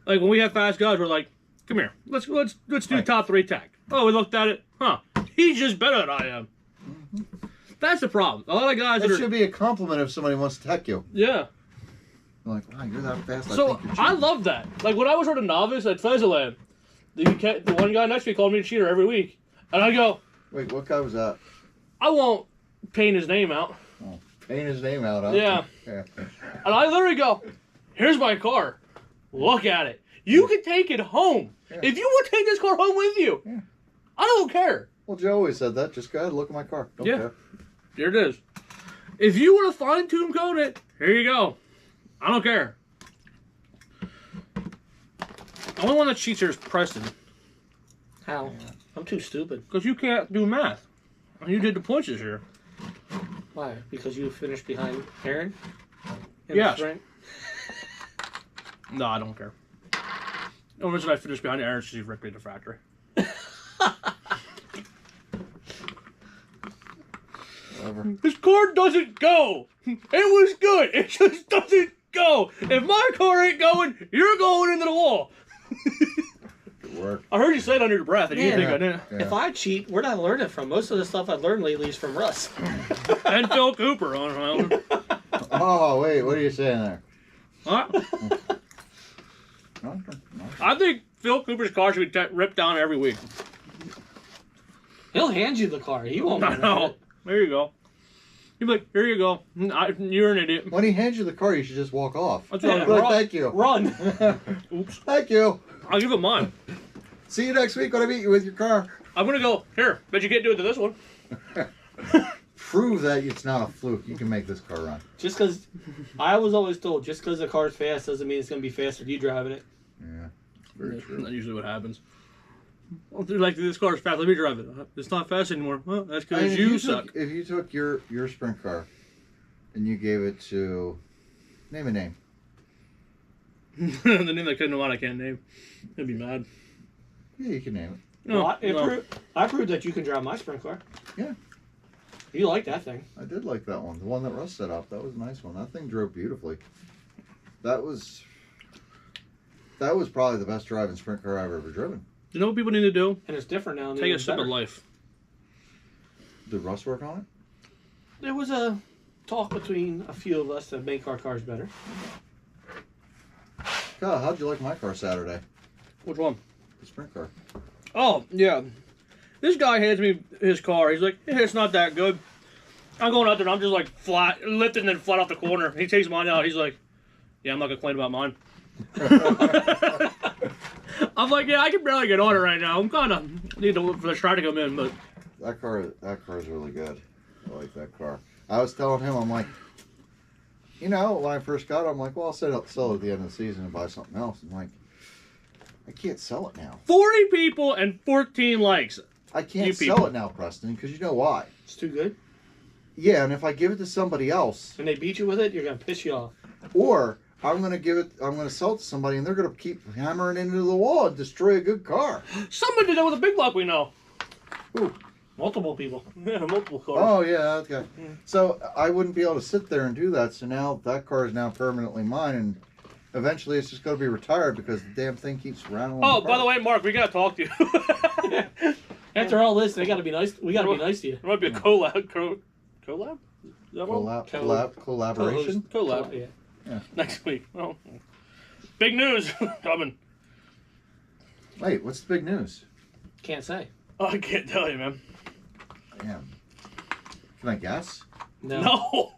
Like when we have fast guys, we're like, come here, let's do Right. top 3 tag. Oh, we looked at it. Huh. He's just better than I am. That's the problem. A lot of guys It that are, should be a compliment if somebody wants to tech you. yeah. You're like, wow, you're that fast. So I think you're I cheating. love that. Like when I was a novice at Fezziland, the one guy next to me called me a cheater every week, and I go, Wait, what guy was that? I won't paint his name out. Paint his name out, huh? Yeah. Yeah. And I literally go, here's my car. Look at it. You can take it home. Yeah. If you want to take this car home with you, Yeah. I don't care. Well, Joe always said that. Just go ahead, look at my car. Don't Yeah. care. Here it is. If you want to fine tune code it, here you go. I don't care. The only one that cheats here is Preston. How? I'm too stupid. Because you can't do math. And you did the points this year. Why? Because you finished behind Aaron? In Yes. the sprint? No, I don't care. The only reason I finished behind Aaron is because he wrecked me at the factory. Whatever. This car doesn't go. It was good. It just doesn't go. If my car ain't going, you're going into the wall. Good work. I heard you say it under your breath, and you Yeah. think I didn't. Yeah. If I cheat, where did I learn it from? Most of the stuff I've learned lately is from Russ. And Phil Cooper on my own. Oh, wait, what are you saying there? Huh? No. I think Phil Cooper's car should be ripped down every week. He'll hand you the car. He won't. I know. There you go. You'd be like, here you go. You're an idiot. When he hands you the car, you should just walk off. That's Yeah, what Be I'm like, thank you. Run. Oops. Thank you. I'll give him mine. See you next week when I meet you with your car. I'm going to go, here, bet you can't do it to this one. Prove that it's not a fluke. You can make this car run. Just because I was always told, just because the car's fast doesn't mean it's going to be faster than you driving it. Yeah, very That's true. usually what happens. Well, they're like, this car's fast, let me drive it. It's not fast anymore. Well, that's I mean, because you suck. If you took your sprint car and you gave it to, name a name. The name I couldn't know what I can't name. I'd be mad. Yeah, you can name No, Well, no. I proved that you can drive my sprint car. Yeah. You like that thing. it. I did like that one. The one that Russ set up. That was a nice one. That thing drove beautifully. That was probably the best driving sprint car I've ever driven. You know what people need to do? And it's different now. and Take a even sip better. of life. Did Russ work on it? There was a talk between a few of us to make our cars better. God, how'd you like my car Saturday? Which one? The sprint car. Oh, yeah. This guy hands me his car. He's like, yeah, it's not that good. I'm going out there and I'm just like flat, lifting and flat off the corner. He takes mine out. He's like, yeah, I'm not going to complain about mine. I'm like, yeah, I can barely get on it right now. I'm kind of need to look for the try to come in, but That car is really good. I like that car. I was telling him, I'm like, when I first got it, I'm like, well, I'll sell it at the end of the season and buy something else. I'm like, I can't sell it now. 40 people and 14 likes. I You can't people. sell it now, Preston, because you know why? It's too good. Yeah, and if I give it to somebody else, And they beat you with it, you're going to piss you off. or I'm going to sell it to somebody and they're going to keep hammering into the wall and destroy a good car. Somebody did that with a big block we know. Ooh, Multiple people. Yeah, multiple cars. Oh yeah, okay. So I wouldn't be able to sit there and do that. So now that car is now permanently mine, and eventually it's just going to be retired because the damn thing keeps rattling. Oh, by the way, Mark, we gotta talk to you. After all this, they gotta be nice. We gotta be nice to you. There might be a collab. Collab? Is that one? Collaboration. Collab. Yeah. Next week. Oh. Big news coming. Wait, what's the big news? Can't say. Oh, I can't tell you, man. Damn. Can I guess? No.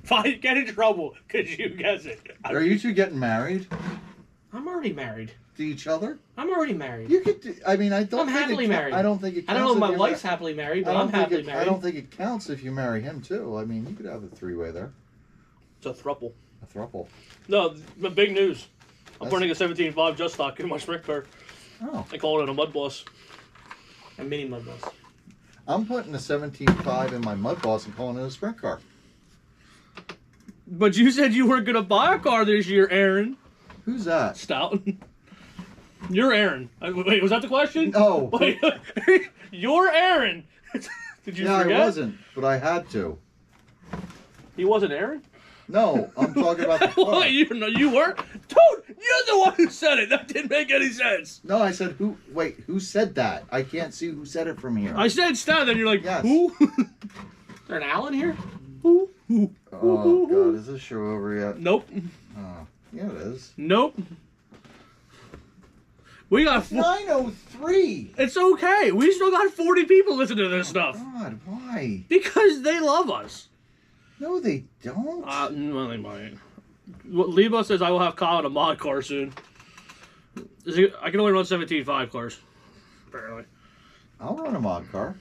Fine, get in trouble because you guess it. Are you two getting married I'm already married. to each other? I'm already married. You could. I mean, I don't. I'm think happily it, married. I don't think it. Counts I don't know if my you're wife's mar- happily married, I but don't I'm think happily it, married. I don't think it counts if you marry him too. I mean, you could have a three-way there, It's a thruple. a throuple. No, the big news. I'm That's- putting a 17.5 just stock in my sprint car. Oh, I call it a mud boss. A mini mud bus. I'm putting a 17.5 in my mud boss and calling it a sprint car. But you said you weren't gonna buy a car this year, Aaron. Who's that? Stout. You're Aaron. Wait, was that the question? No. Wait, you're Aaron. Did you Yeah, forget? I wasn't, but I had to. He wasn't Aaron? No, I'm talking about the car. What? You were? Dude, you're the one who said it. That didn't make any sense. No, I said who? Wait, who said that? I can't see who said it from here. I said Stout, then you're like, Yes. who? Is there an Allen here? Who? Oh God, is this show over yet? Nope. Oh, yeah, it is. Nope. We got 9:03. It's okay. We still got 40 people listening to this stuff. God, why? Because they love us. No, they don't. Well, they might. Lebo says I will have Kyle in a mod car soon. I can only run 17.5 cars. Apparently. I'll run a mod car.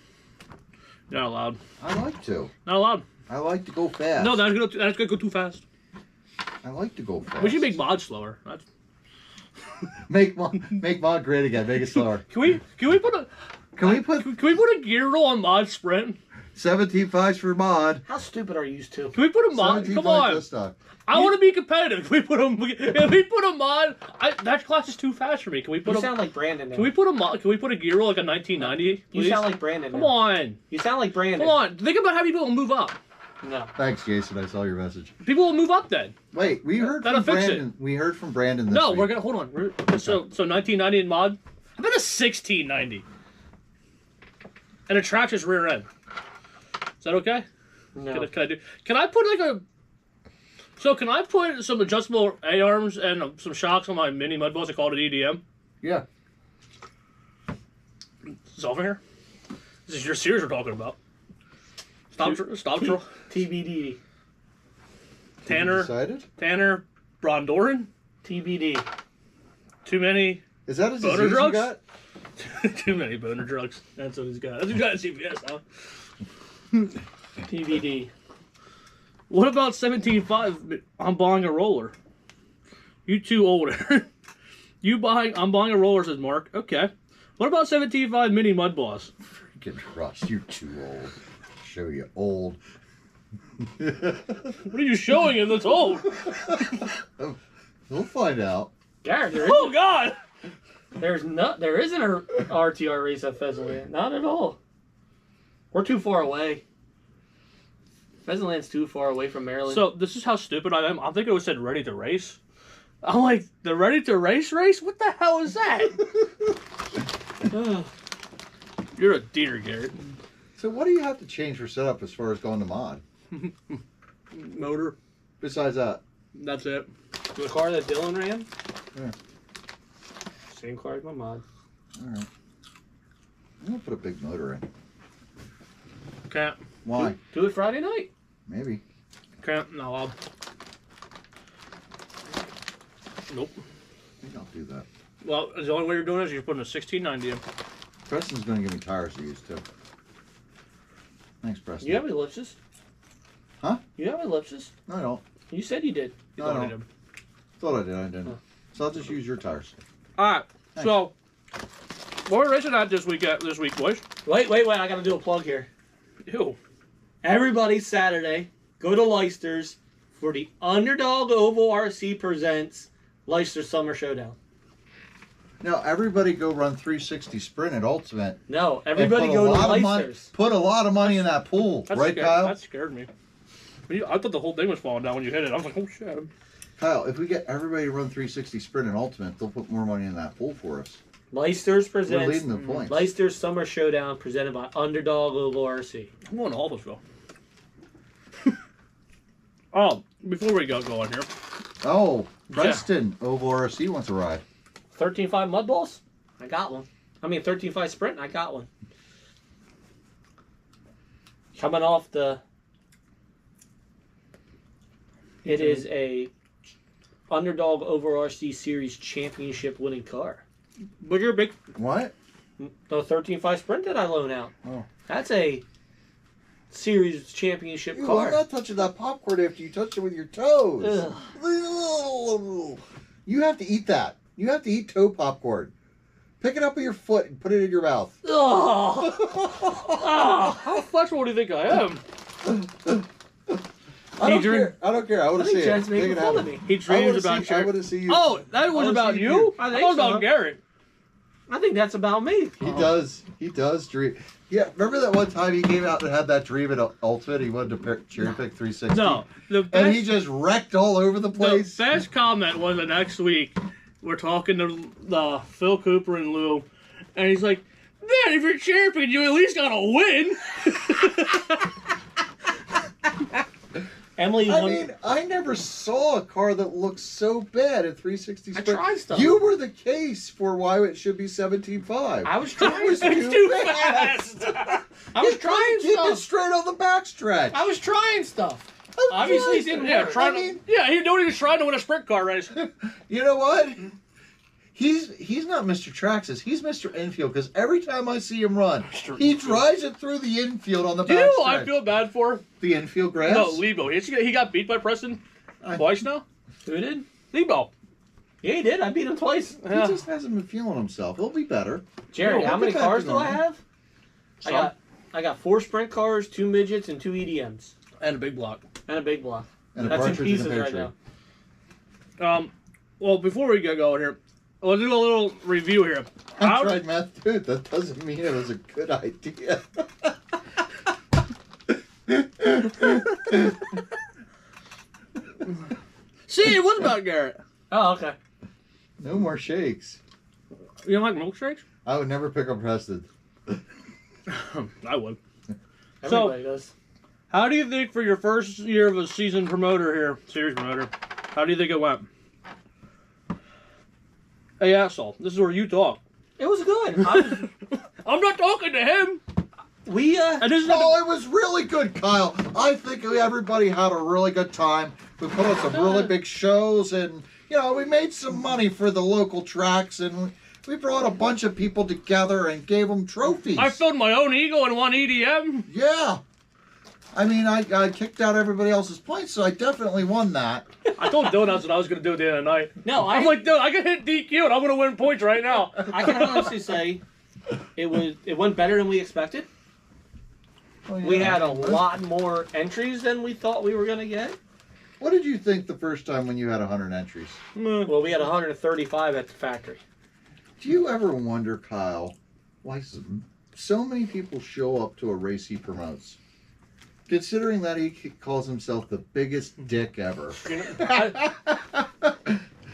You're not allowed. I like to. Not allowed. I like to go fast. No, that's gonna go too fast. I like to go fast. We should make mods slower. That's... make mod great again. Make it slower. Can we put a Can we put can we put a gear roll on mod sprint? 17.5s for mod? How stupid are you two? Can we put a mod? 17.5 Come on. just stock. I want to be competitive. Can we put a if we put a mod? That class is too fast for me. Can we put You a sound like Brandon now. Can we put a mod? Can we put a gear roll like a 1990? You please? sound like Brandon Come now. on. You sound like Brandon. Come on. Think about how people will move up. No. Thanks, Jason. I saw your message. People will move up then. Wait, we heard That'll from fix it. Brandon. We heard from Brandon this No, week. we're gonna hold on. So 1990 in mod. How about a 1690? And a tractor's rear end. Is that okay? No. Can I put like a? So can I put some adjustable A arms and some shocks on my mini mud bus and call it an EDM? Yeah. Solving here. This is your series we're talking about. Stop. TBD. Tanner. Decided? Tanner Brondoran. TBD. Too many. Is that a disease Boner you drugs? got? Too many boner drugs. That's what he's got. That's what he's got at CPS, huh? TBD. What about 17.5? I'm buying a roller. You too older. I'm buying a roller, says Mark. Okay. What about 17.5 mini mud boss? Freaking Russ, you're too old. Show you old. What are you showing him that's old? We'll find out. Garrett, Oh God! there isn't a RTR race at Pheasantland. Not at all. We're too far away. Pheasantland's too far away from Maryland. So this is how stupid I am. I think it was said ready to race. I'm like, the ready to race race? What the hell is that? You're a deer, Garrett. So what do you have to change for setup as far as going to mod? Motor. Besides that? That's it. the car that Dylan ran? Yeah. Same car as my mod. Alright. I'm gonna put a big motor in. Can't. Why? Do it Friday night. Maybe. Can't. No, I'll. Nope. I think I'll do that. Well, the only way you're doing it is you're putting a 1690 in. Preston's gonna give me tires to use too. Thanks, Preston. You have ellipses? Huh? You have ellipses? No, I don't. You said you did. You No, I wanted don't. him. Thought I did, I didn't. Huh. So I'll just use your tires. Alright, so what we're racing at this week, boys? Wait, I gotta do a plug here. Ew. Everybody Saturday, go to Leicester's for the Underdog Oval RC presents Leicester Summer Showdown. No, everybody go run 360 sprint at Ultimate. No, and everybody put a go to lot of money- Leicesters. Put a lot of money in that pool, That right, scared, Kyle? That scared me. I thought the whole thing was falling down when you hit it. I was like, oh shit. Kyle, if we get everybody to run 360 sprint at Ultimate, they'll put more money in that pool for us. Leicesters We're presents leading the points. Leicester's Summer Showdown presented by Underdog Oval RC. I'm going to Aldersville. Oh, before we go on here. Oh, Preston, Oval RC wants a ride. 13.5 mud balls? I got one. I mean 13.5 sprint, I got one. Coming off the... It is a Underdog Oval RC Series Championship winning car. But you're a big... What? The 13.5 sprint that I loan out. Oh. That's a Series Championship Ew, car. I'm not touching that popcorn after you touch it with your toes. Ugh. You have to eat that. You have to eat toe popcorn. Pick it up with your foot and put it in your mouth. Ugh. How flexible do you think I am? I don't dream- care. I don't care. I want I to see think Jen's it. Make making it fun of happen. me. He I dreams wanna about see, I Garrett. want to see you. Oh, that was wanna about see you? I I think thought so. about Garrett. I think that's about me. He does. He does dream. Yeah, remember that one time he came out and had that dream at Ultimate? He wanted to cherry pick 360. No. The best, And he just wrecked all over the place. the best comment was the next week. We're talking to Phil Cooper and Lou. And he's like, man, if you're champion, you at least got to win. Emily I won. mean, I never saw a car that looked so bad at 360 I sprint. tried stuff. You were the case for why it should be 17.5. I was trying was stuff. It's too fast. I was He's trying keep it stuff. straight on the backstretch. I was trying stuff. I'm Obviously, it trying didn't to- Yeah, work. trying I mean- to, yeah, he knew he was trying to win a sprint car race. You know what? He's not Mr. Traxxas. He's Mr. Infield because every time I see him run, Mr. he Infield. drives it through the infield on the Do you know who backstretch. I feel bad for? The infield grass? No, Lebo. He got beat by Preston twice now. Who did? Lebo. Yeah, he did. I beat him twice. He Yeah. just hasn't been feeling himself. He'll be better. Jared, No, how we'll many get back cars to do I normal. have? Some. I got 4 sprint cars, 2 midgets, and 2 EDMs, And a big block. and a big block. And a That's in partridge in a pieces pear right tree. now. Well, before we get going here, let's do a little review here. I How- tried meth too. That doesn't mean it was a good idea. See, it was about Garrett. Oh, okay. No more shakes. You don't like milkshakes? I would never pick up Preston. I would. Everybody does. How do you think for your first year of a season promoter here, series promoter, how do you think it went? Hey, asshole, this is where you talk. It was good. I'm not talking to him. We And this is not Oh, it was really good, Kyle. I think everybody had a really good time. We put on some really big shows, and we made some money for the local tracks, and we brought a bunch of people together and gave them trophies. I filled my own ego and won EDM. Yeah. I mean, I kicked out everybody else's points, so I definitely won that. I told Dylan that's what I was going to do at the end of the night. no, I'm like, dude, I can hit DQ and I'm going to win points right now. I can honestly say it went better than we expected. Oh, yeah. We had a lot more entries than we thought we were gonna get. What did you think the first time when you had 100 entries? Well, we had 135 at the factory. Do you ever wonder, Kyle, why so many people show up to a race he promotes? Considering that he calls himself the biggest dick ever.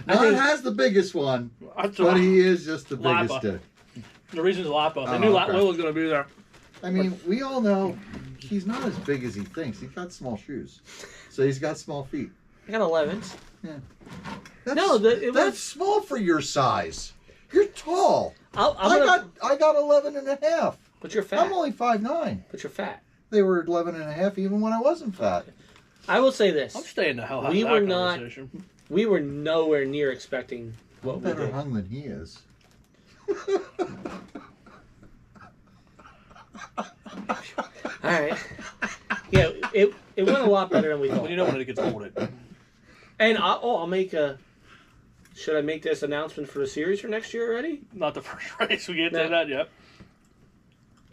Now, it has the biggest one, but he is just the biggest Lapa. dick. The reason's Lapa. I Oh, knew okay. Lapa was going to be there. I mean, we all know he's not as big as he thinks. He's got small shoes. So he's got small feet. I got 11s. That's, No, that's small for your size. You're tall. I I got 11 and a half. But you're fat. I'm only 5'9". But you're fat. They were 11 and a half even when I wasn't fat. I will say this: I'm staying the hell out We of were that not- conversation. we were nowhere near expecting what I'm we better did. hung than he is. All right. Yeah, it went a lot better than we But thought. you know when it gets old. And I'll make a. Should I make this announcement for the series for next year already? Not the first race. We can't No. say that yet.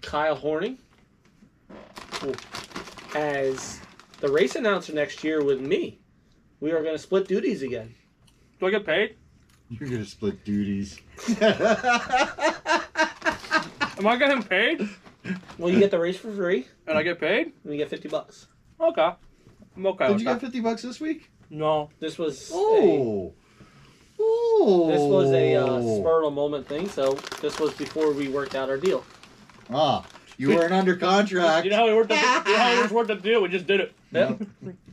Kyle Horning as the race announcer next year with me. We are going to split duties again. Do I get paid? You're gonna split duties. Am I getting paid? Well, you get the race for free, And I get paid? and you get $50. Okay. I'm okay Did with you that. get $50 this week? No. This was Oh. this was a spur of the moment thing. So this was before we worked out our deal. Ah, you weren't under contract. You know how we worked the deal? We just did it. Yep.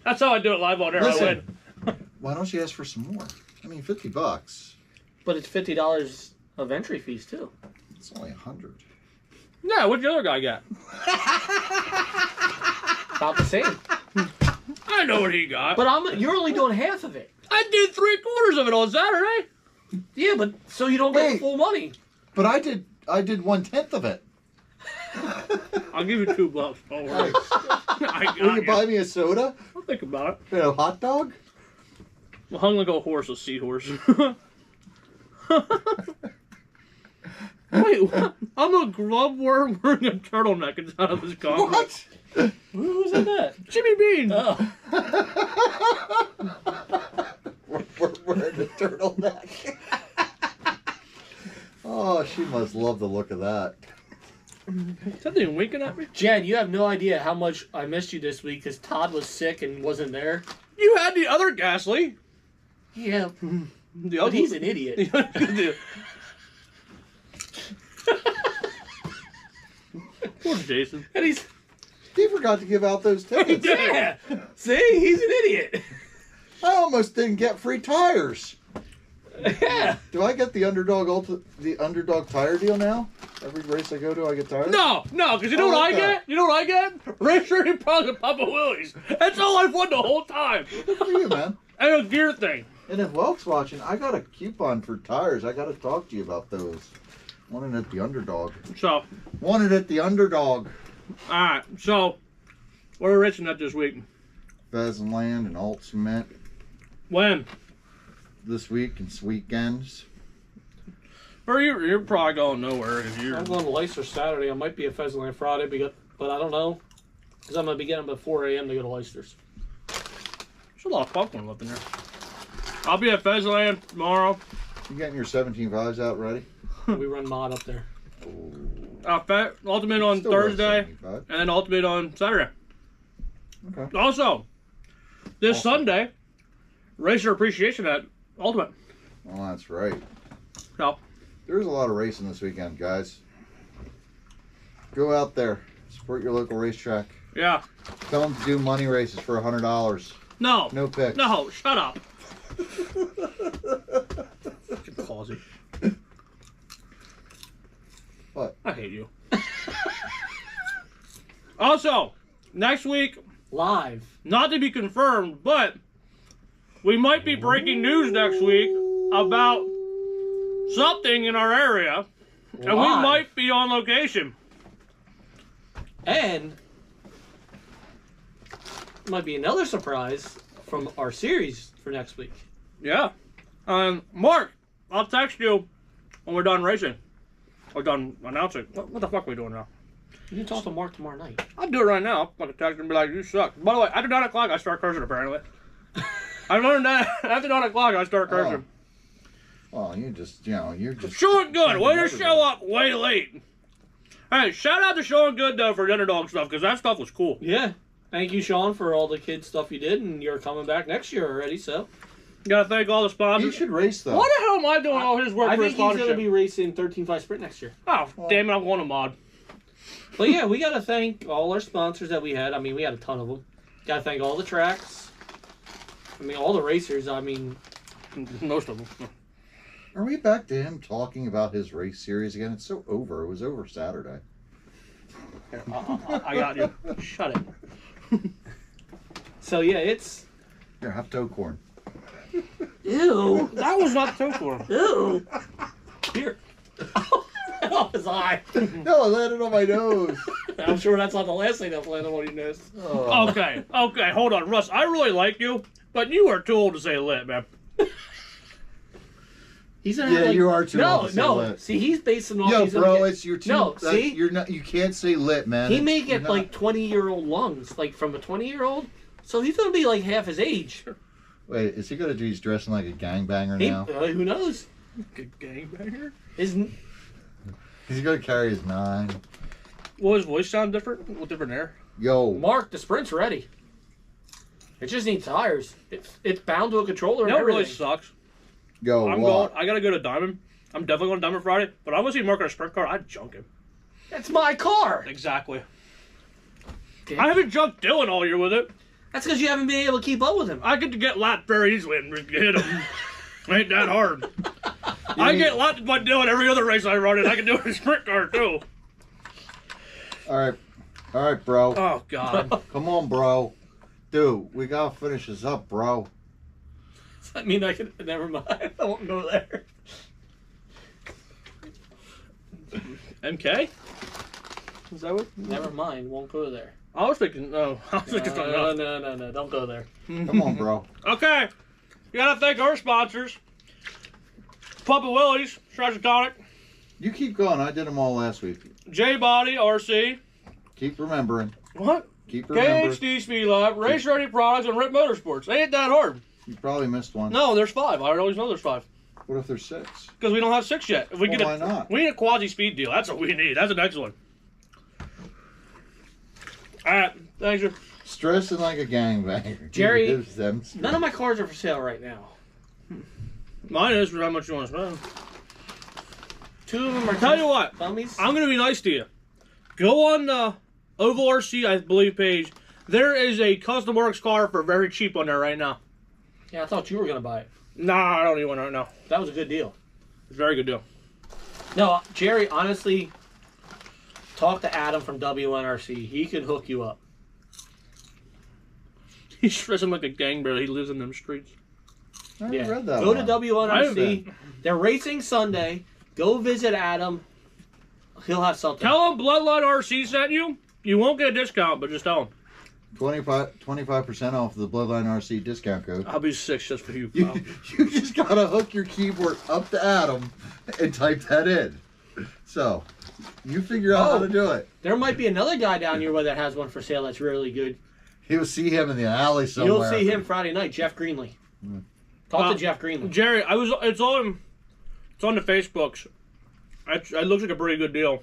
That's how I do it live on air. I Listen. win. Why don't you ask for some more? I mean, $50. But it's $50 of entry fees too. It's only 100. Yeah, what'd the other guy get? About the same. I know what he got. But you're only doing half of it. I did 3/4 of it on Saturday. Yeah, but so you don't get Wait. the full money. But I did 1/10 of it. I'll give you $2. Don't worry. I Will got you you. buy me a soda I'll think about it. and a hot dog? Well, hung like a horse, a seahorse. Wait, what? I'm a glove worm wearing a turtleneck inside of this comic. What? Who said that? Jimmy Bean. Oh, We're wearing a turtleneck. Oh, she must love the look of that. Is that thing winking at me? Jen, you have no idea how much I missed you this week because Todd was sick and wasn't there. You had the other Ghastly. Yeah, The but other he's an idiot. Poor Jason. And he's He forgot to give out those tickets. yeah. See, he's an idiot. I almost didn't get free tires. Yeah. Do I get the underdog tire deal now? Every race I go to, I get tires? No, because you know I what like I that. get? You know what I get? Racer and Pros and Papa Willie's. That's all I've won the whole time. Good for you, man. And a gear thing. And if Welk's watching, I got a coupon for tires. I got to talk to you about those. Wanted at the underdog. So, Wanted at the underdog. alright. So, what are we racing at this week? Pheasant Land and Alt Cement When? this week and weekends. Or you're probably going nowhere. If you're... I'm going to Leicester Saturday. I might be at Pheasant Land Friday, but I don't know. Because I'm going to be getting up at 4 a.m. to go to Leicester's. There's a lot of popcorn left in there. I'll be at Pheasant Land tomorrow. You getting your 17.5s out ready? We run mod up there. Ultimate on Still run Thursday. 75. And then Ultimate on Saturday. Okay. Also, this Sunday, Racer Appreciation at Ultimate. Well, that's right. So, There's a lot of racing this weekend, guys. Go out there. Support your local racetrack. yeah. Tell them to do money races for $100. No. No picks. No, shut up. Fucking Causey. What? I hate you. Also, next week, Live. not to be confirmed, but we might be breaking news next week about something in our area, and we Live. might be on location. And might be another surprise from our series for next week. Yeah. Mark, I'll text you when we're done racing. Or done announcing. What the fuck are we doing now? You can talk to Mark tomorrow night. I'll do it right now. I'll fucking text him and be like, you suck. By the way, after 9 o'clock, I start cursing, apparently. I learned that after 9 o'clock, I start cursing. Well, you're just. Showing good. Way to show up way late. Hey, shout out to Showing Good, though, for the underdog stuff, because that stuff was cool. Yeah. Thank you, Sean, for all the kid stuff you did, and you're coming back next year already, so. Gotta thank all the You sponsors. should race, though. Why the hell am I doing all his work I for his think he's going sponsorship? to be racing 13.5 Sprint next year. Oh, damn it, I'm going to mod. But yeah, we got to thank all our sponsors that we had. I mean, we had a ton of them. Got to thank all the tracks. I mean, all the racers. I mean, Most of them. Are we back to him talking about his race series again? It's so over. It was over Saturday. I got you. Shut it. so yeah, it's. Here, have toe corn. Ew. That was not so cool. Ew. Here. Off his eye. No, I landed on my nose. I'm sure that's not the last thing that landed on your nose. Oh. Okay, hold on. Russ, I really like you, but you are too old to say lit, man. He's gonna Yeah, have, like, you are too old to say no. lit. See, he's basing off. Yo, he's gonna bro, get- it's your too. No, see? You're not. You can't say lit, man. He may You're get not. like 20-year-old lungs, like from a 20-year-old. So he's gonna be like half his age. Wait, is he gonna do? He's dressing like a gangbanger now. Who knows? Good gangbanger. His He's gonna carry his 9. Will his voice sound different? With different air? Yo, Mark, the Sprint's ready. It just needs tires. It's bound to a controller. You know and what really everything. sucks? yo, I'm what? going. I gotta go to Diamond. I'm definitely going to Diamond Friday. But I want to see Mark in a sprint car. I'd junk him. It's my car. Exactly. Dick. I haven't junked Dylan all year with it. That's because you haven't been able to keep up with him. I get to get lapped very easily and hit him. Ain't that hard. I get lapped by Dylan every other race I run, and I can do it in a sprint car too. All right, bro. Oh God. Come on, bro. Dude, we gotta finish this up, bro. Does that mean I can? Never mind. I won't go there. MK? Is that what? Never mind. Won't go there. I was thinking. No, I was thinking something else. No. Don't go there. Come on, bro. Okay. We gotta thank our sponsors. Papa Willie's, Stretch Tonic, You keep going. I did them all last week. J Body RC. Keep remembering. What? Keep remembering. KHD Speed Lab, Race Ready Products, and Rip Motorsports. They ain't that hard. You probably missed one. No, there's 5. I always know there's 5. What if there's 6? Because we don't have 6 yet. If we Well, get why not? We need a quasi speed deal. That's what we need. That's the next one. Alright, thanks. You. Stressing like a gangbanger. Jerry, He gives them None of my cars are for sale right now. Mine is for how much you want to spend. 2 of them are. Tell you what, Dummies. I'm going to be nice to you. Go on the Oval RC, I believe, page. There is a Custom Works car for very cheap on there right now. Yeah, I thought you were gonna buy it. Nah, I don't even want to know. That was a good deal. It's a very good deal. No, Jerry, honestly, talk to Adam from WNRC. He could hook you up. He's dressing like a gangbanger. He lives in them streets. I haven't read that Go one. to I WNRC. They're racing Sunday. Go visit Adam. He'll have something. Tell him Bloodline RC sent you. You won't get a discount, but just tell him. 25% off the Bloodline RC discount code. I'll be 6 just for you. You, pal. you just gotta hook your keyboard up to Adam and type that in. So, you figure out how to do it. There might be another guy down your way that has one for sale that's really good. You'll see him in the alley somewhere. You'll see him Friday night, Jeff Greenlee. Talk to Jeff Greenlee. Jerry, it's on the Facebooks. It looks like a pretty good deal.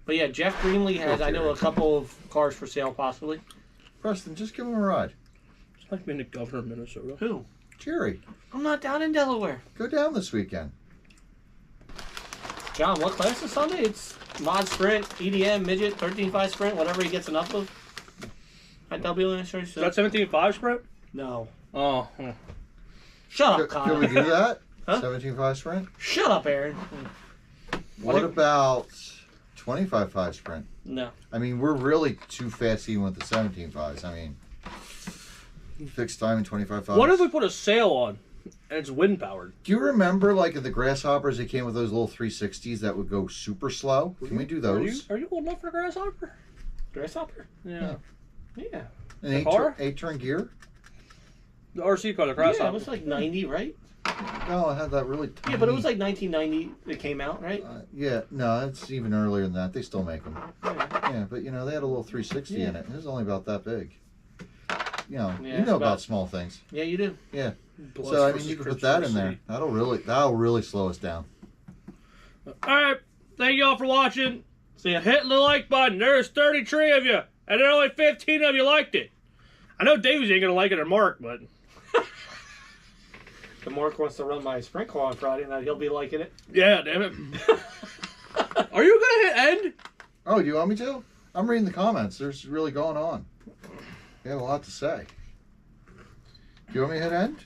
But yeah, Jeff Greenlee has, I know, a couple of cars for sale possibly. Preston, just give him a ride. It's like being the governor of Minnesota. Who? Jerry, I'm not down in Delaware. go down this weekend. John, what class is Sunday? It's mod sprint, EDM, midget, 13.5 sprint, whatever he gets enough of. At WNSR. Is that 17.5 sprint? No. Oh. Shut up, Can we Connor. do that? Huh? 17.5 sprint? Shut up, Aaron. What about 25.5 sprint? No. I mean, we're really too fast even with the 17.5s. I mean, fixed time in 25.5s. What if we put a sail on and it's wind powered? Do you remember, like, at the Grasshoppers, they came with those little 360s that would go super slow? Can we do those? Are you old enough for a grasshopper? Grasshopper? Yeah. Yeah. An car? 8-turn gear? The RC car, the Yeah, grasshopper. it was like 90, right? No, it had that really tiny... Yeah, but it was like 1990 it came out, right? yeah, no, it's even earlier than that. They still make them. Yeah. Yeah, but, you know, they had a little 360 in it. It was only about that big. You know, Yeah, you it's know about- about small things. Yeah, you do. Yeah. Bloods So, I mean, versus you can Crips put that in versus there. City. That'll really slow us down. Alright, thank y'all for watching. See ya. Hit the like button. There's 33 of you, and there only 15 of you liked it. I know Davies ain't gonna like it or Mark, but The Mark wants to run my sprint car on Friday, and he'll be liking it. yeah, damn it. Are you gonna hit end? Oh, do you want me to? I'm reading the comments. There's really going on. They have a lot to say. Do you want me to hit end?